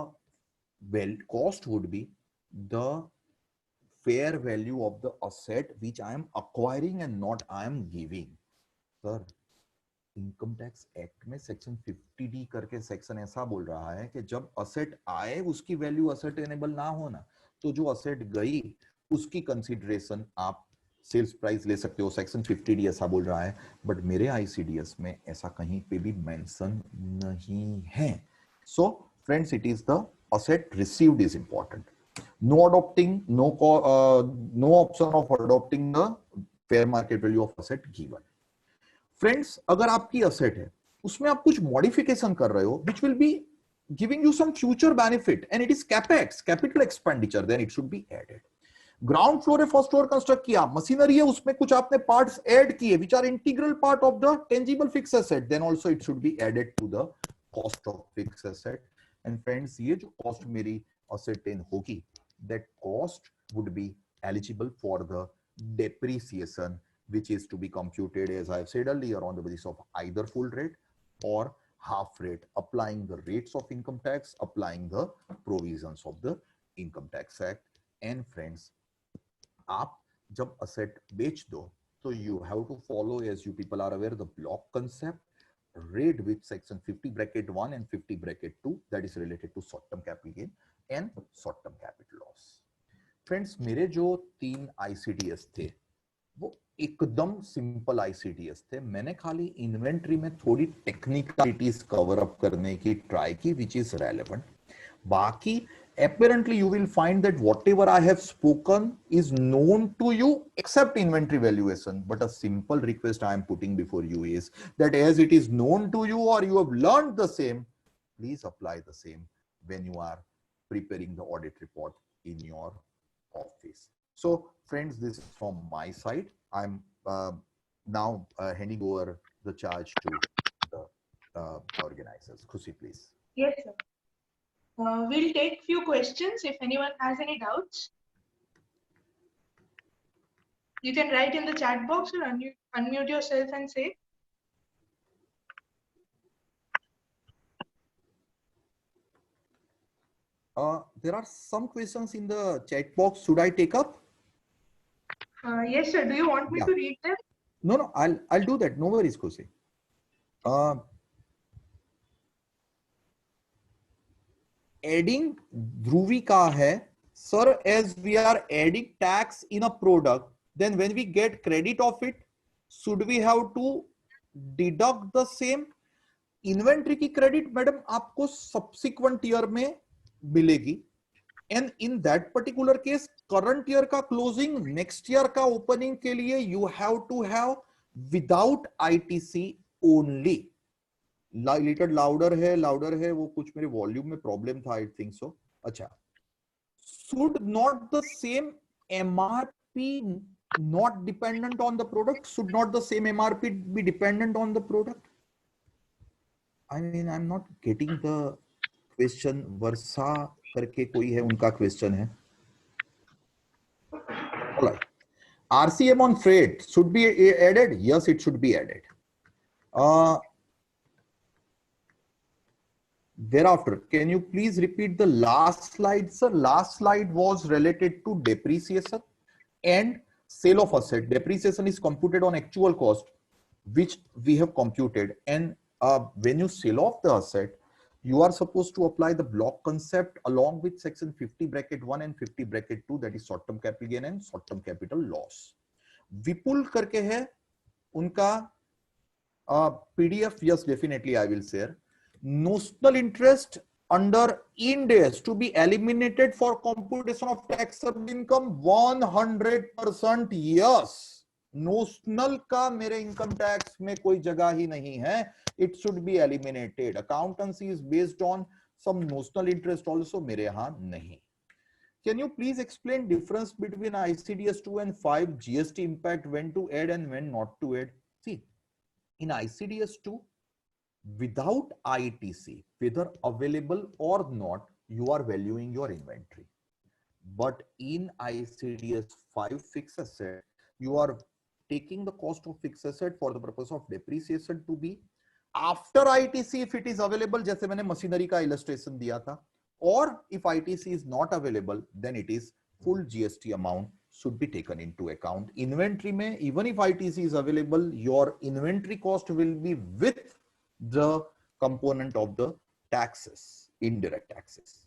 cost would be the fair value of the asset which I am acquiring and not I am giving. Sir, income tax act में section 50D करके section ऐसा बोल रहा है कि जब asset आए उसकी वैल्यू असेटेनेबल ना हो ना, तो जो असेट गई उसकी कंसीडरेशन आप सेल्स प्राइस ले सकते हो. सेक्शन 50D ऐसा बोल रहा है, बट मेरे ICDS में ऐसा कहीं पे भी मेंशन नहीं है. So friends, it is the asset received is important. No adopting, no option of adopting the fair market value of asset given. Friends, अगर आपकी असेट है उसमें आप कुछ मॉडिफिकेशन कर रहे हो which will be giving you some future benefit and it is capex, capital expenditure, then it should be added. Ground floor है, फर्स्ट फ्लोर कंस्ट्रक्ट किया, मशीनरी है, उसमें कुछ आपने पार्ट्स ऐड किए which are integral part of the tangible fixed asset, then also it should be added to the cost of fixed asset. And friends, ये जो cost मेरी ascertain होगी, that cost would be eligible for the depreciation which is to be computed, as I have said earlier, on the basis of either full rate or half rate, applying the rates of income tax, applying the provisions of the Income Tax Act. And friends, आप जब asset बेच दो, तो you have to follow, as you people are aware, the block concept, read with section 50 bracket 1 and 50 bracket 2, that is related to short term capital gain and short term capital loss. Friends, मेरे जो 3 ICDS थे वो एकदम simple ICDS थे. मैंने खाली inventory में थोड़ी टेक्निकलिटीज कवर अप करने की ट्राई की which is relevant. बाकी apparently you will find that whatever I have spoken is known to you except inventory valuation, but a simple request I am putting before you is that as it is known to you or you have learned the same, please apply the same when you are preparing the audit report in your office. So friends, this is from my side. I'm now handing over the charge to the organizers. Khushi, please. Yes, sir. We'll take few questions. If anyone has any doubts, you can write in the chat box or unmute yourself and say. There are some questions in the chat box. Should I take up? Yes, sir. Do you want me to read them? No, I'll do that. No worries, Khushi. Adding Dhruvi ka hai, sir, as we are adding tax in a product, then when we get credit of it, should we have to deduct the same? Inventory की credit, madam, आपको subsequent year में मिलेगी. And in that particular case, current year का closing, next year का opening के लिए you have to have without ITC only. Little louder है, वो कुछ मेरे volume में problem था, I think so. अच्छा. Should not the same MRP not dependent on the product? Should not the same MRP be dependent on the product? I mean, I'm not getting the question. वर्षा करके कोई है, उनका question है. All right. RCM on freight should be added. Yes, it should be added. Thereafter, can you please repeat the last slide, sir? Last slide was related to depreciation and sale of asset. Depreciation is computed on actual cost. which we have computed. And when you sell off the asset, you are supposed to apply the block concept along with section 50 bracket 1 and 50 bracket 2, that is short term capital gain and short term capital loss. विपुल करके है उनका PDF, yes, definitely I will share. Notional interest under Ind AS to be eliminated for computation of taxable income 100% yes. Notional का मेरे income tax में कोई जगह ही नहीं है. It should be eliminated. Accountancy is based on some notional interest also, मेरे यहां नहीं. Can you please explain difference between ICDS 2 and 5 GST impact, when to add and when not to add? See, in ICDS 2, without ITC, whether available or not, you are valuing your inventory. But in ICDS 5 fixed asset, you are taking the cost of fixed asset for the purpose of depreciation to be after ITC if it is available, जैसे मैंने machinery का illustration दिया था, or if ITC is not available, then it is full GST amount should be taken into account. Inventory में, even if ITC is available, your inventory cost will be with the component of the taxes, indirect taxes.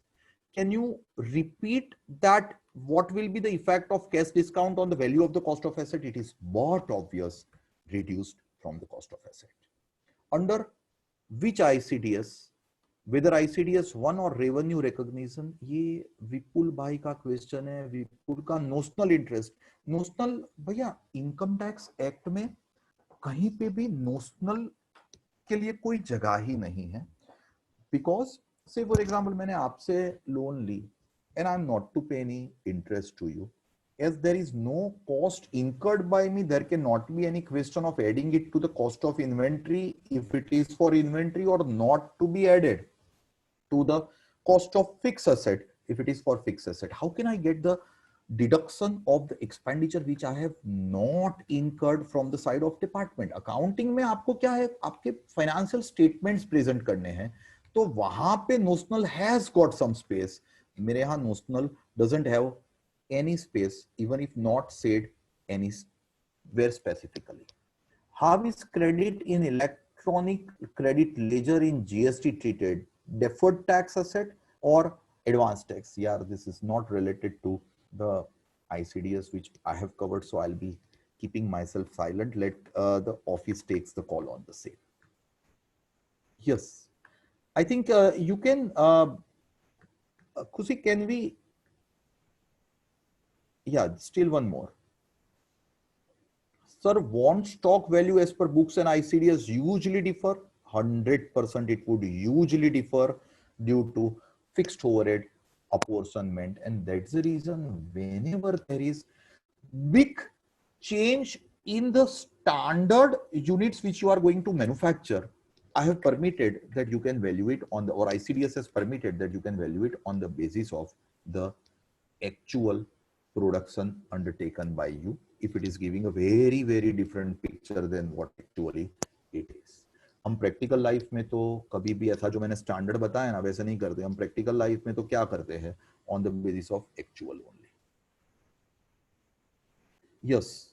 Can you repeat that? What will be the effect of cash discount on the value of the cost of asset? It is but obvious, reduced from the cost of asset. Under which ICDS, whether ICDS 1 और revenue recognition, ये विपुल भाई का question है. विपुल का notional interest, notional भैया income tax act में कहीं पे भी नोशनल के लिए कोई जगह ही नहीं है. बिकॉज से फॉर एग्जाम्पल मैंने आपसे लोन ली and I'm not to pay any interest to you. As there is no cost incurred by me, there cannot be any question of adding it to the cost of inventory if it is for inventory, or not to be added to the cost of fixed asset if it is for fixed asset. How can I get the deduction of the expenditure which I have not incurred from the side of department? Accounting में आपको क्या है, आपके financial statements present करने हैं, तो वहां पे notional has got some space. मेरे यहाँ notional doesn't have any space, even if not said anywhere specifically. How is credit in electronic credit ledger in GST treated? Deferred tax asset or advanced tax? Yeah, this is not related to the ICDS which I have covered, so I'll be keeping myself silent. Let the office takes the call on the same. Yes, I think you can. Khushi, can we? Yeah, still one more. Sir, want stock value as per books and ICDS usually differ? 100% it would usually differ due to fixed overhead apportionment, and that's the reason whenever there is big change in the standard units which you are going to manufacture, I have permitted that you can value it on the, or ICDS has permitted that you can value it on the basis of the actual production undertaken by you, if it is giving a very, very different picture than what actually it is. हम practical life में तो कभी भी ऐसा जो मैंने standard बताया ना वैसे नहीं करते. हम प्रैक्टिकल लाइफ में तो क्या करते हैं, on the basis of actual only. Yes,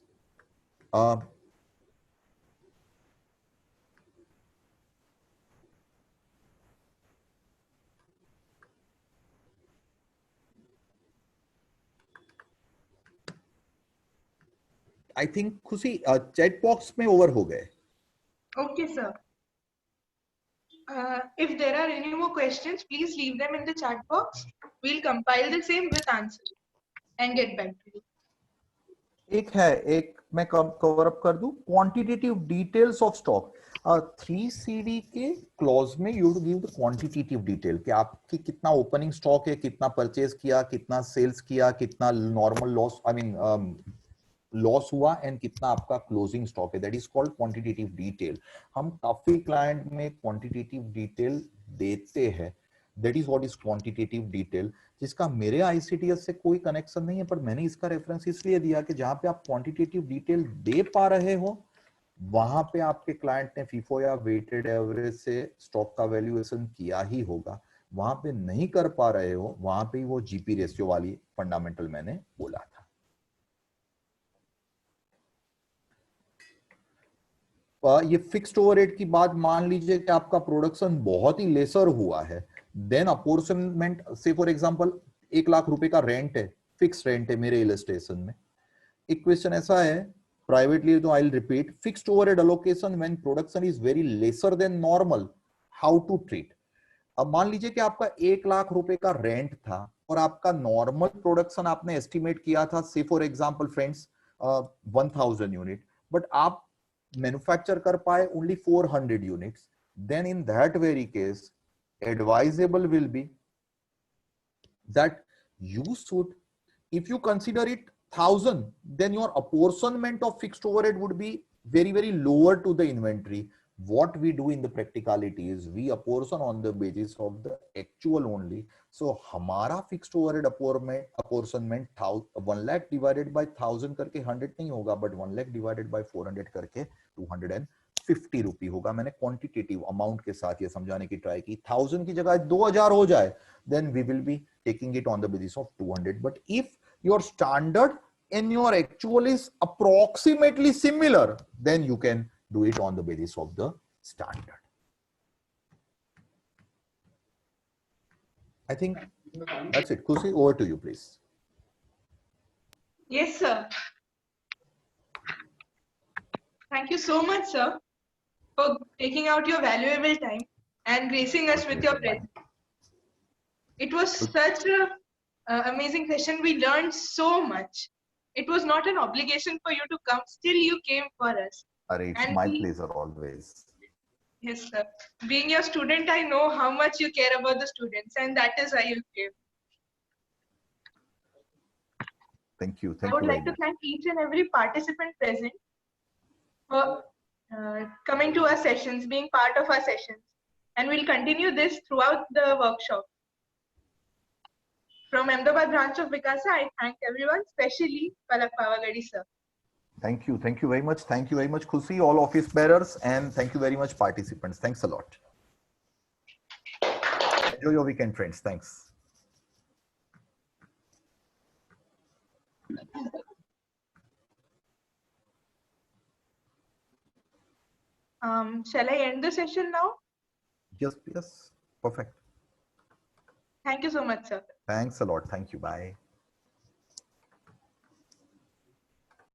I think खुशी चैट बॉक्स में ओवर हो गए. Okay, sir. If there are any more questions, please leave them in the chat box. We'll compile the same with answers and get back to you. एक है, एक मैं cover up कर दूं, quantitative details of stock. 3CD के clause में you to give the quantitative detail कि आपकी कितना ओपनिंग स्टॉक है, कितना परचेज किया, कितना सेल्स किया, कितना normal loss I mean loss हुआ, एंड कितना आपका क्लोजिंग स्टॉक है. That is called quantitative detail. हम काफी क्लाइंट में क्वांटिटेटिव डिटेल देते हैं. That is what is quantitative detail, जिसका मेरे आईसीडीएस से कोई कनेक्शन नहीं है, पर मैंने इसका रेफरेंस इसलिए दिया कि जहां पे आप क्वांटिटेटिव डिटेल दे पा रहे हो वहां पे आपके क्लाइंट ने फीफो या वेटेड एवरेज से स्टॉक का वैल्यूएशन किया ही होगा. वहां पे नहीं कर पा रहे हो, वहां पे वो जीपी रेशियो वाली फंडामेंटल मैंने बोला था. ये फिक्स्ड ओवरहेड की बात मान लीजिए कि आपका प्रोडक्शन बहुत ही लेसर हुआ है, देन अपोर्शनमेंट, से फॉर एग्जांपल 1 लाख रुपए का रेंट है, फिक्स रेंट है मेरे इलस्ट्रेशन में। एक क्वेश्चन ऐसा है प्राइवेटली, तो I will repeat, fixed overhead allocation when production is very lesser than normal, how to treat. अब मान लीजिए कि आपका 1 लाख रुपए का रेंट था और आपका नॉर्मल प्रोडक्शन आपने एस्टिमेट किया था, say for example friends 1000 unit, but आप मैन्युफैक्चर कर पाए only 400 units, then in that very case advisable will be that you should, if you consider it 1000, then your apportionment of fixed overhead would be very lower to the inventory. What we do in the practicality is we apportion on the basis of the actual only. So हमारा fixed overhead apportionment 1 lakh divided by 1000 करके 100 नहीं होगा, but 1 lakh divided by 400 करके 250 रुपी होगा। मैंने quantitative amount के साथ ये समझाने की ट्राई की, 1000 की जगह 2000 हो जाए, then we will be taking it on the basis of 200. But if your standard and your actual is approximately similar, then you can do it on the basis of the standard. I think that's it. Khushi, over to you, please. Yes, sir. Thank you so much, sir, for taking out your valuable time and gracing us with your presence. It was such a amazing session. We learned so much. It was not an obligation for you to come. Still, you came for us. It's And my we- pleasure always. Yes, sir. Being your student, I know how much you care about the students, and that is why you came. Thank you. I Thank would you like very to much. thank each and every participant present for coming to our sessions, being part of our sessions, and we'll continue this throughout the workshop. From Ahmedabad branch of Vikasa, I thank everyone, especially Palak Pavagadi sir. Thank you. Thank you very much. Thank you very much, Khushi, all office bearers, and thank you very much, participants. Thanks a lot. Enjoy your weekend, friends. Thanks. Shall I end the session now? Yes, yes. Perfect. Thank you so much, sir. Thanks a lot. Thank you. Bye.